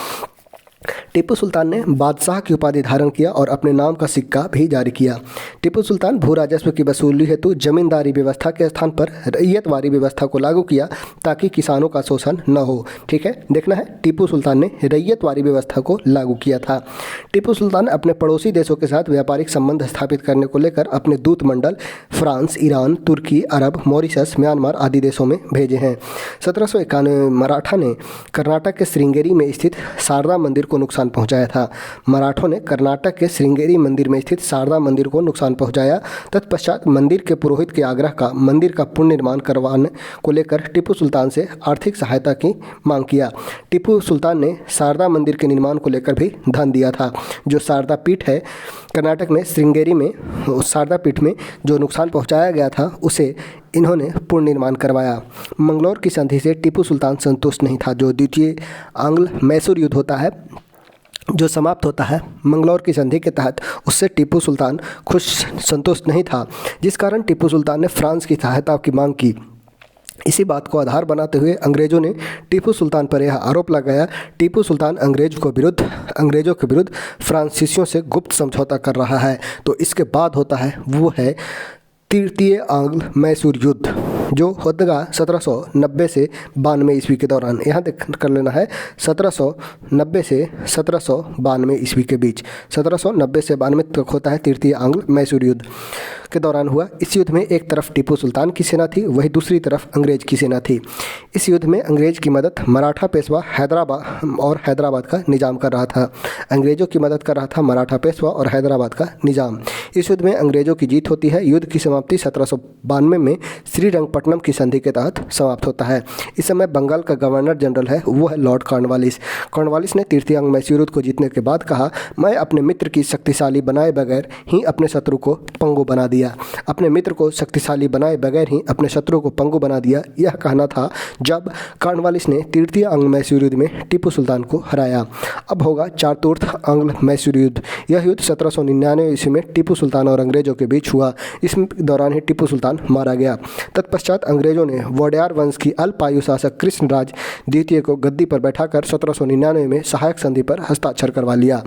[SPEAKER 1] टीपू सुल्तान ने बादशाह की उपाधि धारण किया और अपने नाम का सिक्का भी जारी किया। टीपू सुल्तान भू राजस्व की वसूली हेतु जमींदारी व्यवस्था के स्थान पर रैयतवारी व्यवस्था को लागू किया ताकि किसानों का शोषण न हो। ठीक है, देखना है टीपू सुल्तान ने रैयतवारी व्यवस्था को लागू किया था। टीपू सुल्तान अपने पड़ोसी देशों के साथ व्यापारिक संबंध स्थापित करने को लेकर अपने दूत मंडल फ्रांस, ईरान, तुर्की, अरब, मॉरिशस, म्यांमार आदि देशों में भेजे हैं। 1791 में मराठा ने कर्नाटक के श्रृंगेरी में स्थित शारदा मंदिर को नुकसान पहुंचाया था। मराठों ने कर्नाटक के श्रृंगेरी मंदिर में स्थित शारदा मंदिर को नुकसान पहुंचाया। तत्पश्चात मंदिर के पुरोहित के आग्रह का मंदिर का पुनर्निर्माण करवाने को लेकर टीपू सुल्तान से आर्थिक सहायता की मांग किया। टीपू सुल्तान ने शारदा मंदिर के निर्माण को लेकर भी धन दिया था। जो शारदा पीठ है कर्नाटक में श्रृंगेरी में, उस शारदा पीठ में जो नुकसान पहुंचाया गया था उसे इन्होंने पुनर्निर्माण करवाया। मंगलौर की संधि से टीपू सुल्तान संतुष्ट नहीं था। जो द्वितीय आंग्ल मैसूर युद्ध होता है जो समाप्त होता है मंगलौर की संधि के तहत, उससे टीपू सुल्तान संतुष्ट नहीं था, जिस कारण टीपू सुल्तान ने फ्रांस की सहायता की मांग की। इसी बात को आधार बनाते हुए अंग्रेज़ों ने टीपू सुल्तान पर यह आरोप लगाया, टीपू सुल्तान अंग्रेज़ों के विरुद्ध फ्रांसीसियों से गुप्त समझौता कर रहा है। तो इसके बाद होता है वो है तृतीय आंग्ल मैसूर युद्ध, जो होगा 1790 से 92 ईस्वी के दौरान। यहाँ देख कर लेना है 1790 से 1792 ईस्वी के बीच, 1790 से 92 तक होता है तृतीय आंग्ल मैसूर युद्ध के दौरान हुआ। इस युद्ध में एक तरफ टीपू सुल्तान की सेना थी, वहीं दूसरी तरफ अंग्रेज की सेना थी। इस युद्ध में अंग्रेज की मदद मराठा पेशवा हैदराबाद का निजाम कर रहा था। अंग्रेजों की मदद कर रहा था मराठा पेशवा और हैदराबाद का निजाम। इस युद्ध में अंग्रेजों की जीत होती है। युद्ध की समाप्ति 1792 में श्रीरंगपट्टनम की संधि के तहत समाप्त होता है। इस समय बंगाल का गवर्नर जनरल है वो है लॉर्ड कॉर्नवालिस। कॉर्नवालिस ने तृतीय आंग्ल मैसूर युद्ध को जीतने के बाद कहा, मैं अपने मित्र की शक्तिशाली बनाए बगैर ही अपने शत्रु को पंगु बना दिया। अपने मित्र को शक्तिशाली बनाए बगैर ही अपने शत्रु को पंगु बना दिया, यह कहना था जब कॉर्नवालिस ने तृतीय आंग्ल मैसूर युद्ध में टीपू सुल्तान को हराया। अब होगा चतुर्थ आंग्ल मैसूर युद्ध। यह युद्ध 1799 ईस्वी में टीपू सुल्तान और अंग्रेजों के बीच हुआ। इस दौरान ही टीपू सुल्तान मारा गया। तत्पश्चात अंग्रेजों ने वोडेयार वंश की अल्पायु शासक कृष्णराज द्वितीय को गद्दी पर बैठाकर 1799 में सहायक संधि पर हस्ताक्षर करवा लिया।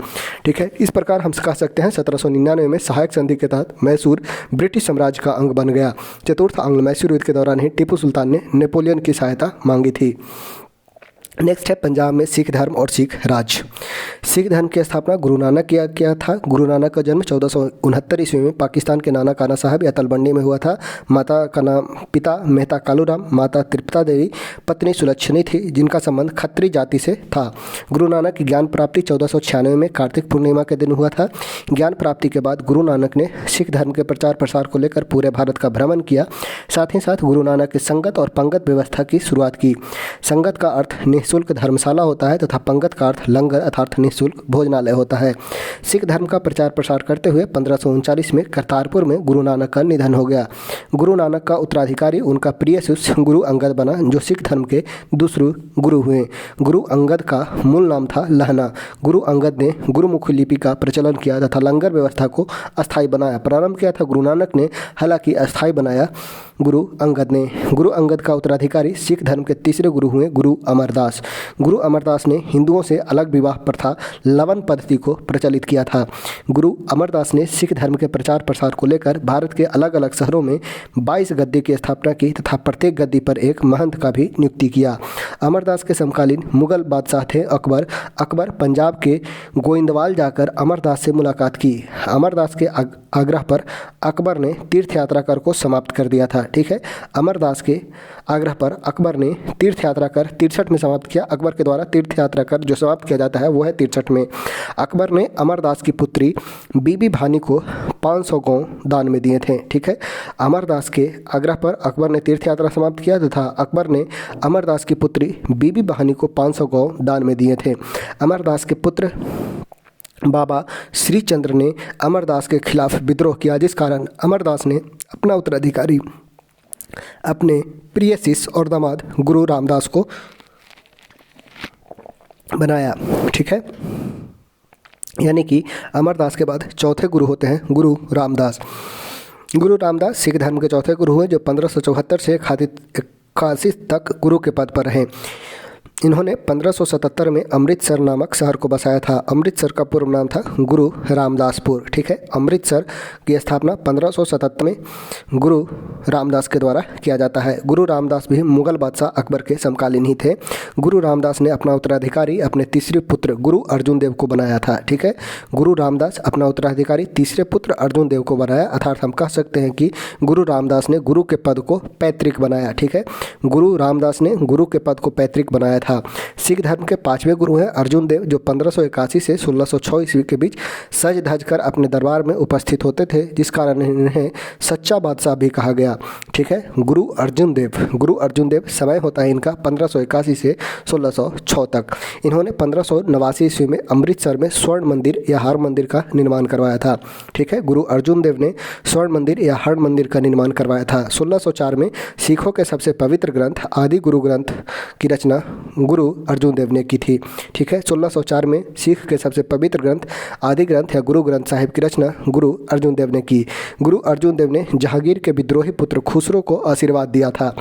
[SPEAKER 1] ठीक है, इस प्रकार हम कह सकते हैं 1799 में सहायक संधि के तहत मैसूर ब्रिटिश साम्राज्य का अंग बन गया। चतुर्थ आंग्ल मैसूर युद्ध के दौरान ही टीपू सुल्तान ने नेपोलियन की सहायता मांगी थी। नेक्स्ट है पंजाब में सिख धर्म और सिख राज। सिख धर्म की स्थापना गुरु नानक किया था। गुरु नानक का जन्म 1469 ईस्वी में पाकिस्तान के नाना काना साहब या तलबंडी में हुआ था। माता का नाम पिता मेहता कालूराम, माता तृप्ता देवी, पत्नी सुलक्षणी थी, जिनका संबंध खत्री जाति से था। गुरु नानक की ज्ञान प्राप्ति 1496 में कार्तिक पूर्णिमा के दिन हुआ था। ज्ञान प्राप्ति के बाद गुरु नानक ने सिख धर्म के प्रचार प्रसार को लेकर पूरे भारत का भ्रमण किया। साथ ही साथ गुरु नानक की संगत और पंगत व्यवस्था की शुरुआत की। संगत का अर्थ निःशुल्क धर्मशाला होता है तथा पंगत का अर्थ लंगर अर्थात निःशुल्क भोजनालय होता है। सिख धर्म का प्रचार प्रसार करते हुए 1539 में करतारपुर में गुरु नानक का निधन हो गया। गुरु नानक का उत्तराधिकारी उनका प्रिय शिष्य गुरु अंगद बना, जो सिख धर्म के दूसरे गुरु हुए। गुरु अंगद का मूल नाम था लहना। गुरु अंगद ने गुरुमुखी लिपि का प्रचलन किया तथा लंगर व्यवस्था को अस्थायी बनाया। प्रारंभ किया था गुरु नानक ने, हालांकि अस्थायी बनाया गुरु अंगद ने। गुरु अंगद का उत्तराधिकारी सिख धर्म के तीसरे गुरु हुए गुरु अमरदास। गुरु अमरदास ने हिंदुओं से अलग विवाह प्रथा लवन पद्धति को प्रचलित किया था। गुरु अमरदास ने सिख धर्म के प्रचार प्रसार को लेकर भारत के अलग अलग शहरों में 22 गद्दी की स्थापना की तथा प्रत्येक गद्दी पर एक महंत का भी नियुक्ति किया। अमरदास के समकालीन मुगल बादशाह थे अकबर। अकबर पंजाब के गोइंदवाल जाकर अमरदास से मुलाकात की। अमरदास के आग्रह पर अकबर ने तीर्थ यात्रा कर को समाप्त कर दिया था। ठीक है, अमरदास के आग्रह पर अकबर ने तीर्थ यात्रा कर 63 में समाप्त किया। अकबर के द्वारा तीर्थ यात्रा कर जो समाप्त किया जाता है वो है 63 में। अकबर ने अमरदास की पुत्री बीबी भानी को 500 गौ दान में दिए थे। ठीक है, अमरदास के आग्रह पर अकबर ने तीर्थ यात्रा समाप्त किया तथा अकबर ने अमरदास की पुत्री बीबी भानी को 500 गौ दान में दिए थे। अमरदास के पुत्र बाबा श्रीचंद्र ने अमरदास के खिलाफ विद्रोह किया, जिस कारण अमरदास ने अपना उत्तराधिकारी अपने प्रिय शिष्य और दामाद गुरु रामदास को बनाया। ठीक है, यानी कि अमरदास के बाद चौथे गुरु होते हैं गुरु रामदास। गुरु रामदास सिख धर्म के चौथे गुरु हुए, जो 1574 से 81 तक गुरु के पद पर रहे। इन्होंने 1577 में अमृतसर नामक शहर को बसाया था। अमृतसर का पूर्व नाम था गुरु रामदासपुर। ठीक है, अमृतसर की स्थापना 1577 में गुरु रामदास के द्वारा किया जाता है। गुरु रामदास भी मुगल बादशाह अकबर के समकालीन ही थे। गुरु रामदास ने अपना उत्तराधिकारी अपने तीसरे पुत्र गुरु अर्जुन देव को बनाया था। ठीक है, गुरु रामदास अपना उत्तराधिकारी तीसरे पुत्र अर्जुन देव को बनाया, अर्थात हम कह सकते हैं कि गुरु रामदास ने गुरु के पद को पैतृक बनाया। ठीक है, गुरु रामदास ने गुरु के पद को पैतृक बनाया था। सिख धर्म के 5वें गुरु हैं अर्जुन देव, जो 1581 से 1606 ईस्वी के बीच सज धज कर अपने दरबार में उपस्थित होते थे, जिस कारण इन्हें सच्चा बादशाह भी कहा गया। ठीक है, गुरु अर्जुन देव समय होता है इनका 1581 से 1606 तक। इन्होंने 1589 ईस्वी में अमृतसर में स्वर्ण मंदिर या हर मंदिर का निर्माण करवाया था। ठीक है, गुरु अर्जुन देव ने स्वर्ण मंदिर या हर मंदिर का निर्माण करवाया था। 1604 में सिखों के सबसे पवित्र ग्रंथ आदि गुरु ग्रंथ की रचना गुरु अर्जुन देव ने की थी। ठीक है, 1604 में सिख के सबसे पवित्र ग्रंथ आदि ग्रंथ या गुरु ग्रंथ साहिब की रचना गुरु अर्जुन देव ने की। गुरु अर्जुन देव ने जहांगीर के विद्रोही पुत्र खुसरो को आशीर्वाद दिया था।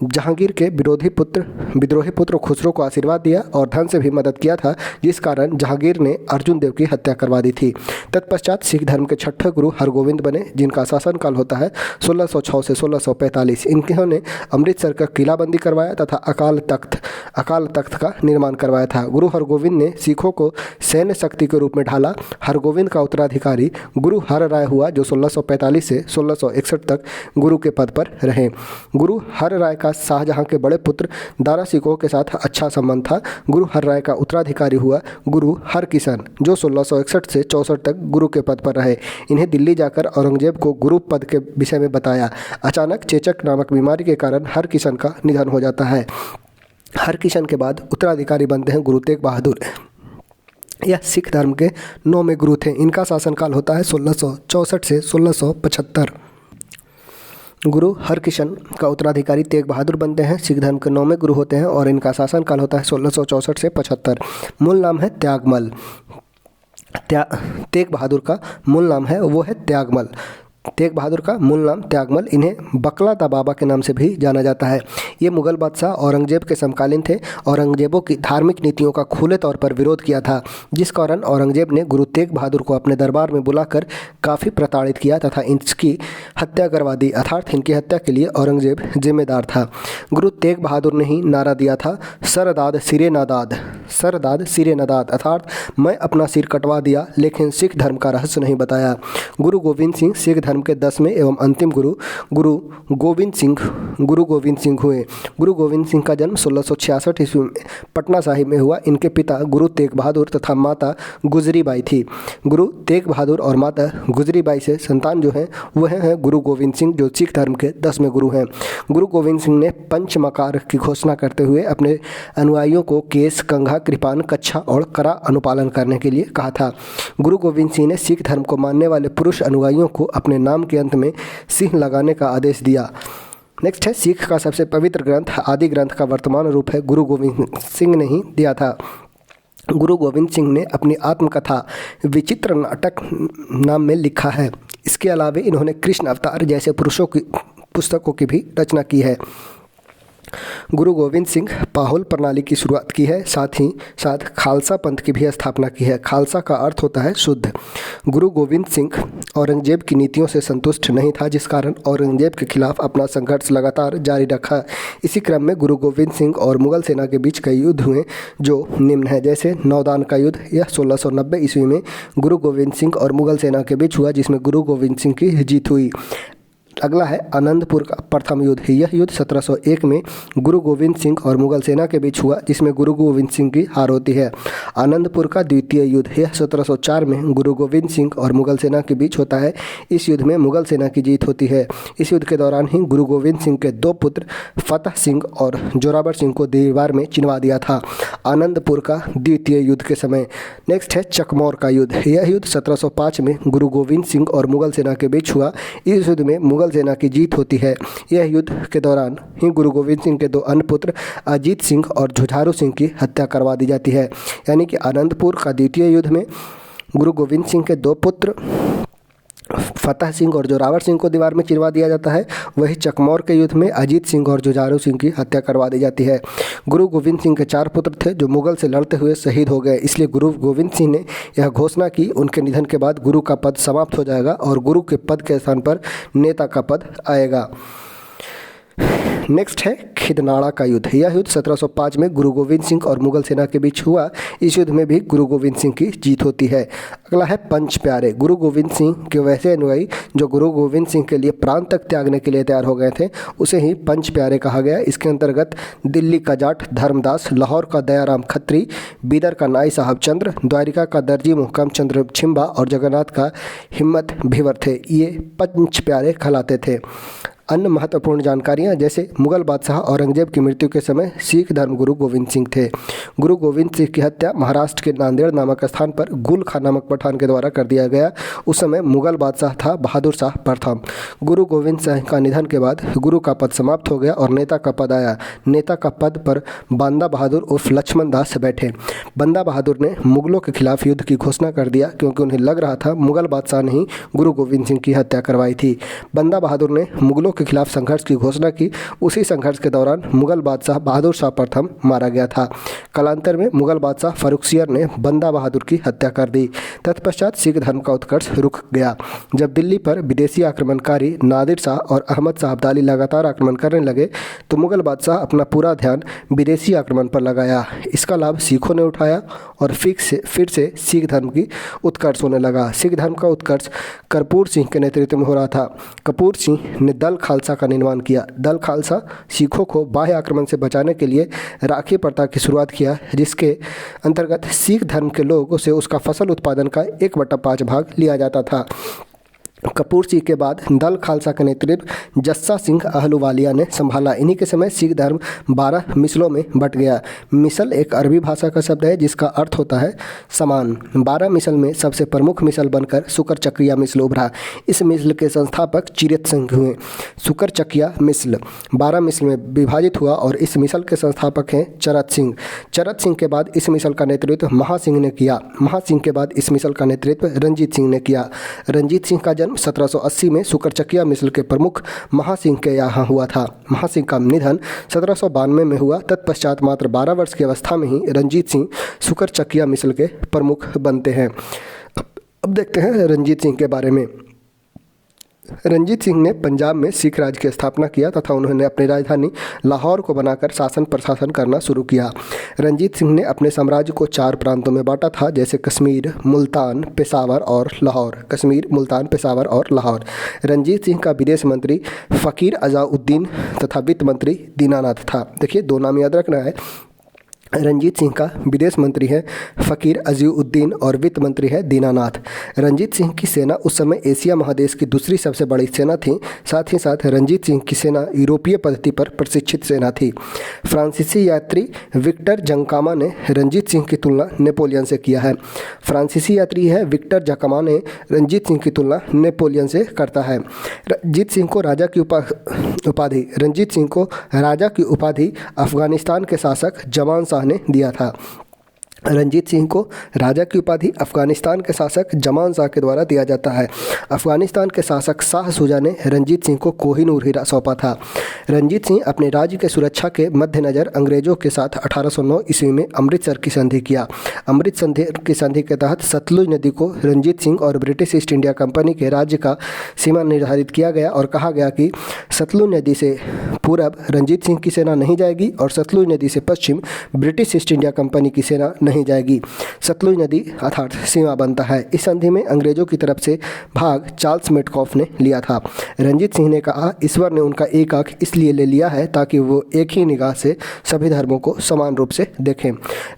[SPEAKER 1] जहांगीर के विद्रोही पुत्र खुसरो को आशीर्वाद दिया और धन से भी मदद किया था, जिस कारण जहांगीर ने अर्जुन देव की हत्या करवा दी थी। तत्पश्चात सिख धर्म के छठे गुरु हरगोविंद बने, जिनका शासनकाल होता है 1606 से 1645। इन्होंने अमृतसर का किलाबंदी करवाया तथा अकाल तख्त का निर्माण करवाया था। गुरु हरगोविंद ने सिखों को सैन्य शक्ति के रूप में ढाला। हरगोविंद का उत्तराधिकारी गुरु हर राय हुआ, जो 1645 से 1661 तक गुरु के पद पर रहे। गुरु हर राय का शाहजहां के बड़े पुत्र दारा सिकोह के साथ अच्छा संबंध था। गुरु हर राय का उत्तराधिकारी हुआ गुरु हरकिशन, जो 1661 से 64 तक गुरु के पद पर रहे। इन्हें दिल्ली जाकर औरंगजेब को गुरु पद के विषय में बताया। अचानक चेचक नामक बीमारी के कारण हरकिशन का निधन हो जाता है। हरकिशन के बाद उत्तराधिकारी बनते हैं गुरु तेग बहादुर। यह सिख धर्म के 9वें गुरु थे। इनका शासनकाल होता है 1664 से 1675। गुरु हरकिशन का उत्तराधिकारी तेग बहादुर बनते हैं, सिख धर्म के 9वें गुरु होते हैं और इनका शासनकाल होता है 1664 से 75। मूल नाम है त्यागमल। तेग बहादुर का मूल नाम है वो है त्यागमल। तेग बहादुर का मूल नाम त्यागमल। इन्हें बकला दा बाबा के नाम से भी जाना जाता है। ये मुगल बादशाह औरंगजेब के समकालीन थे। औरंगजेबों की धार्मिक नीतियों का खुले तौर पर विरोध किया था, जिस कारण औरंगजेब ने गुरु तेग बहादुर को अपने दरबार में बुलाकर काफ़ी प्रताड़ित किया तथा इनकी हत्या करवा दी। अर्थात इनकी हत्या के लिए औरंगजेब जिम्मेदार था। गुरु तेग बहादुर ने ही नारा दिया था, सरदाद सिरे नादाद, सरदाद सिरे नादाद, अर्थात मैं अपना सिर कटवा दिया लेकिन सिख धर्म का रहस्य नहीं बताया। गुरु गोविंद सिंह सिख धर्म के 10वें एवं अंतिम गुरु गोविंद सिंह हुए। गुरु गोविंद सिंह का जन्म 1666 ईस्वी में पटना साहिब में हुआ। इनके पिता गुरु तेग बहादुर तथा माता गुजरी बाई थी। गुरु तेग बहादुर और माता गुजरी बाई से संतान जो हैं वह हैं गुरु गोविंद सिंह, जो सिख धर्म के 10वें गुरु हैं। गुरु गोविंद सिंह ने पंचमकार की घोषणा करते हुए अपने अनुयायियों को केस, कंघा, कृपान, कच्छा और करा अनुपालन करने के लिए कहा था। गुरु गोविंद सिंह ने सिख धर्म को मानने वाले पुरुष अनुयायियों को अपने नाम के अंत में सिंह लगाने का आदेश दिया। नेक्स्ट है सिख का सबसे पवित्र ग्रंथ आदि ग्रंथ का वर्तमान रूप है गुरु गोविंद सिंह ने ही दिया था। गुरु गोविंद सिंह ने अपनी आत्मकथा विचित्र नाटक नाम में लिखा है। इसके अलावा इन्होंने कृष्ण अवतार जैसे पुस्तकों की भी रचना की है। गुरु गोविंद सिंह पाहुल प्रणाली की शुरुआत की है, साथ ही साथ खालसा पंथ की भी स्थापना की है। खालसा का अर्थ होता है शुद्ध। गुरु गोविंद सिंह औरंगजेब की नीतियों से संतुष्ट नहीं था, जिस कारण औरंगजेब के खिलाफ अपना संघर्ष लगातार जारी रखा। इसी क्रम में गुरु गोविंद सिंह और मुगल सेना के बीच कई युद्ध हुए जो निम्न है, जैसे नौदान का युद्ध। यह 1690 ईस्वी में गुरु गोविंद सिंह और मुगल सेना के बीच हुआ, जिसमें गुरु गोविंद सिंह की जीत हुई। अगला है आनंदपुर का प्रथम युद्ध। यह युद्ध 1701 में गुरु गोविंद सिंह और मुगल सेना के बीच हुआ, जिसमें गुरु गोविंद सिंह की हार होती है। आनंदपुर का द्वितीय युद्ध यह 1704 में गुरु गोविंद सिंह और मुगल सेना के बीच होता है। इस युद्ध में मुगल सेना की जीत होती है। इस युद्ध के दौरान ही गुरु गोविंद सिंह के 2 पुत्र फतेह सिंह और जोरावर सिंह को दीवार में चिनवा दिया था, आनंदपुर का द्वितीय युद्ध के समय। नेक्स्ट है चकमौर का युद्ध। यह युद्ध 1705 में गुरु गोविंद सिंह और मुगल सेना के बीच हुआ। इस युद्ध में मुगल सेना की जीत होती है। यह युद्ध के दौरान ही गुरु गोविंद सिंह के 2 अन्य पुत्र अजीत सिंह और झुझारू सिंह की हत्या करवा दी जाती है। यानी कि आनंदपुर का द्वितीय युद्ध में गुरु गोविंद सिंह के 2 पुत्र फतेह सिंह और जोरावर सिंह को दीवार में चिरवा दिया जाता है। वही चकमौर के युद्ध में अजीत सिंह और जुझारू सिंह की हत्या करवा दी जाती है। गुरु गोविंद सिंह के 4 पुत्र थे जो मुगल से लड़ते हुए शहीद हो गए, इसलिए गुरु गोविंद सिंह ने यह घोषणा की उनके निधन के बाद गुरु का पद समाप्त हो जाएगा और गुरु के पद के स्थान पर नेता का पद आएगा। नेक्स्ट है खिदनाड़ा का युद्ध। यह युद्ध 1705 में गुरु गोविंद सिंह और मुगल सेना के बीच हुआ। इस युद्ध में भी गुरु गोविंद सिंह की जीत होती है। अगला है पंच प्यारे। गुरु गोविंद सिंह के वैसे अनुयायी जो गुरु गोविंद सिंह के लिए प्राण तक त्यागने के लिए तैयार हो गए थे, उसे ही पंच प्यारे कहा गया। इसके अंतर्गत दिल्ली का जाट धर्मदास, लाहौर का दयाराम खत्री, बीदर का नाई साहब चंद्र, द्वारिका का दर्जी मुहकम चंद्र छिंबा और जगन्नाथ का हिम्मत भीवर थे। ये पंच प्यारे कहलाते थे। अन्य महत्वपूर्ण जानकारियाँ, जैसे मुगल बादशाह औरंगजेब की मृत्यु के समय सिख धर्म गुरु गोविंद सिंह थे। गुरु गोविंद सिंह की हत्या महाराष्ट्र के नांदेड़ नामक स्थान पर गुल खां नामक पठान के द्वारा कर दिया गया। उस समय मुगल बादशाह था बहादुर शाह प्रथम। गुरु गोविंद सिंह का निधन के बाद गुरु का पद समाप्त हो गया और नेता का पद आया। नेता का पद पर बांदा बहादुर उर्फ लक्ष्मण दास बैठे। बंदा बहादुर ने मुगलों के खिलाफ युद्ध की घोषणा कर दिया, क्योंकि उन्हें लग रहा था मुगल बादशाह ने ही गुरु गोविंद सिंह की हत्या करवाई थी। बंदा बहादुर ने मुगलों के खिलाफ संघर्ष की घोषणा की। उसी संघर्ष के दौरान मुगल बादशाह बहादुर शाह प्रथम मारा गया था। कालांतर में मुगल बादशाह फर्रुखसियर ने बंदा बहादुर की हत्या कर दी। तत्पश्चात सिख धर्म का उत्कर्ष रुक गया। जब दिल्ली पर विदेशी आक्रमणकारी नादिर शाह और अहमद शाह अब्दाली लगातार आक्रमण करने लगे तो मुगल बादशाह अपना पूरा ध्यान विदेशी आक्रमण पर लगाया। इसका लाभ सिखों ने उठाया और फिर से सिख धर्म की उत्कर्ष होने लगा। सिख धर्म का उत्कर्ष कर्पूर सिंह के नेतृत्व में हो रहा था। कपूर सिंह ने दल खालसा का निर्माण किया। दल खालसा सिखों को बाह्य आक्रमण से बचाने के लिए राखी प्रथा की शुरुआत किया, जिसके अंतर्गत सिख धर्म के लोगों से उसका फसल उत्पादन का 1/5 भाग लिया जाता था। कपूर सिंह के बाद दल खालसा का नेतृत्व जस्सा सिंह अहलुवालिया ने संभाला। इन्हीं के समय सिख धर्म 12 मिसलों में बट गया। मिसल एक अरबी भाषा का शब्द है जिसका अर्थ होता है समान। 12 मिसल में सबसे प्रमुख मिसल बनकर सुकर चकिया मिसल उभरा। इस मिसल के संस्थापक चिरत सिंह हुए। सुकर चकिया मिसल 12 मिसल में विभाजित हुआ और इस मिसल के संस्थापक हैं चरत सिंह। चरत सिंह के बाद इस मिसल का नेतृत्व महासिंह ने किया। महासिंह के बाद इस मिसल का नेतृत्व रंजीत सिंह ने किया। रंजीत सिंह का 1780 में सुकरचकिया मिसल के प्रमुख महासिंह के यहाँ हुआ था। महासिंह का निधन 1792 में हुआ। तत्पश्चात मात्र 12 वर्ष की अवस्था में ही रंजीत सिंह सुकरचकिया मिसल के प्रमुख बनते हैं। अब देखते हैं रंजीत सिंह के बारे में। रंजीत सिंह ने पंजाब में सिख राज की स्थापना किया तथा उन्होंने अपनी राजधानी लाहौर को बनाकर शासन प्रशासन करना शुरू किया। रंजीत सिंह ने अपने साम्राज्य को 4 प्रांतों में बांटा था, जैसे कश्मीर, मुल्तान, पेशावर और लाहौर। कश्मीर, मुल्तान, पेशावर और लाहौर। रंजीत सिंह का विदेश मंत्री फ़कीर अज़ाउद्दीन तथा वित्त मंत्री दीनानाथ था। देखिए 2 नाम याद रखना है। रंजीत सिंह का विदेश मंत्री है फ़कीर अज़ीउद्दीन और वित्त मंत्री है दीनानाथ। रंजीत सिंह की सेना उस समय एशिया महादेश की दूसरी सबसे बड़ी सेना थी। साथ ही साथ रंजीत सिंह की सेना यूरोपीय पद्धति पर प्रशिक्षित सेना थी। फ्रांसीसी यात्री विक्टर जंकामा ने रंजीत सिंह की तुलना नेपोलियन से किया है। फ्रांसीसी यात्री है विक्टर जंकामा ने रंजीत सिंह की तुलना नेपोलियन से करता है। रंजीत सिंह को राजा की उपाधि अफगानिस्तान के शासक जमान ने दिया था। रंजीत सिंह को राजा की उपाधि अफगानिस्तान के शासक जमान शाह के द्वारा दिया जाता है। अफगानिस्तान के शासक शाह शुजा ने रंजीत सिंह को कोहिनूर हीरा सौंपा था। रंजीत सिंह अपने राज्य के सुरक्षा के मद्देनज़र अंग्रेजों के साथ 1809 ईस्वी में अमृतसर की संधि किया। अमृतसर की संधि के तहत सतलुज नदी को रंजीत सिंह और ब्रिटिश ईस्ट इंडिया कंपनी के राज्य का सीमा निर्धारित किया गया और कहा गया कि सतलुज नदी से पूरब रंजीत सिंह की सेना नहीं जाएगी और सतलुज नदी से पश्चिम ब्रिटिश ईस्ट इंडिया कंपनी की सेना नहीं जाएगी। सतलुज नदी अर्थात सीमा बनता है। इस संधि में अंग्रेजों की तरफ से भाग चार्ल्स मेटकॉफ ने लिया था। रंजीत सिंह ने कहा, ईश्वर ने उनका एक आंख इसलिए ले लिया है ताकि वो एक ही निगाह से सभी धर्मों को समान रूप से देखें।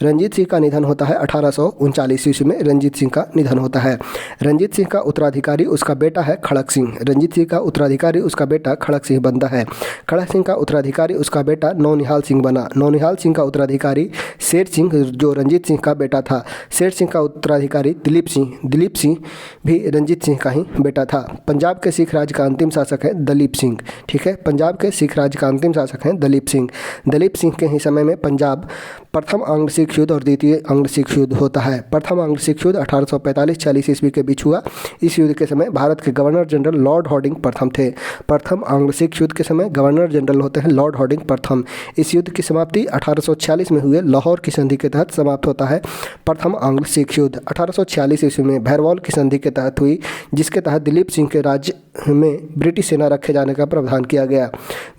[SPEAKER 1] रंजीत सिंह का निधन होता है 1839 ईस्वी में। रंजीत सिंह का निधन होता है। रंजीत सिंह का उत्तराधिकारी उसका बेटा है खड़क सिंह। रंजीत सिंह का उत्तराधिकारी उसका बेटा खड़क सिंह बनता है। खड़क सिंह का उत्तराधिकारी उसका बेटा नौनिहाल सिंह बना। नौनिहाल सिंह का उत्तराधिकारी शेर सिंह जो रंजीत सिंह का बेटा था। शेर सिंह का उत्तराधिकारी दिलीप सिंह। दिलीप सिंह भी रंजीत सिंह का ही बेटा था। पंजाब के सिख राज का अंतिम शासक है दलीप सिंह। ठीक है, पंजाब के सिख राज का अंतिम शासक है दलीप सिंह। दलीप सिंह के ही समय में पंजाब प्रथम आंग्ल सिख युद्ध और द्वितीय आंग्ल सिख युद्ध होता है। प्रथम आंग्ल सिख युद्ध 1845-46 ईस्वी के बीच हुआ। इस युद्ध के समय भारत के गवर्नर जनरल लॉर्ड हॉर्डिंग प्रथम थे। प्रथम आंग्ल सिख युद्ध के समय गवर्नर जनरल होते हैं लॉर्ड हॉर्डिंग प्रथम। इस युद्ध की समाप्ति 1846 में हुए लाहौर की संधि के तहत समाप्त होता है। प्रथम आंग्ल सिख युद्ध 1846 ईस्वी में भैरवल की संधि के तहत हुई, जिसके तहत दिलीप सिंह के राज्य में ब्रिटिश सेना रखे जाने का प्रावधान किया गया।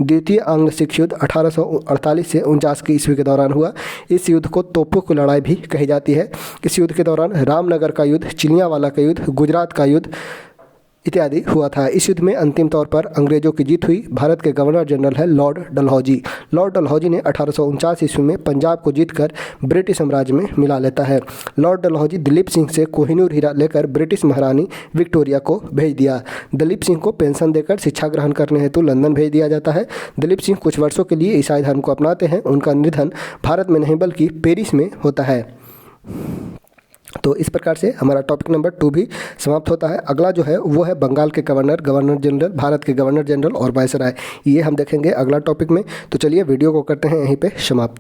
[SPEAKER 1] द्वितीय आंग्ल सिख युद्ध 1848 से 49 की ईस्वी के दौरान हुआ। इस युद्ध को तोपों की लड़ाई भी कही जाती है। इस युद्ध के दौरान रामनगर का युद्ध, चिलियांवाला का युद्ध, गुजरात का युद्ध इत्यादि हुआ था। इस युद्ध में अंतिम तौर पर अंग्रेजों की जीत हुई। भारत के गवर्नर जनरल है लॉर्ड डलहौजी। लॉर्ड डलहौजी ने 1849 ईस्वी में पंजाब को जीतकर ब्रिटिश साम्राज्य में मिला लेता है। लॉर्ड डलहौजी दिलीप सिंह से कोहिनूर हीरा लेकर ब्रिटिश महारानी विक्टोरिया को भेज दिया। दिलीप सिंह को पेंशन देकर शिक्षा ग्रहण करने हेतु लंदन भेज दिया जाता है। दिलीप सिंह कुछ वर्षों के लिए ईसाई धर्म को अपनाते हैं। उनका निधन भारत में नहीं बल्कि पेरिस में होता है। तो इस प्रकार से हमारा टॉपिक नंबर 2 भी समाप्त होता है। अगला जो है वो है बंगाल के गवर्नर जनरल, भारत के गवर्नर जनरल और वायसराय। ये हम देखेंगे अगला टॉपिक में। तो चलिए वीडियो को करते हैं यहीं पे समाप्त।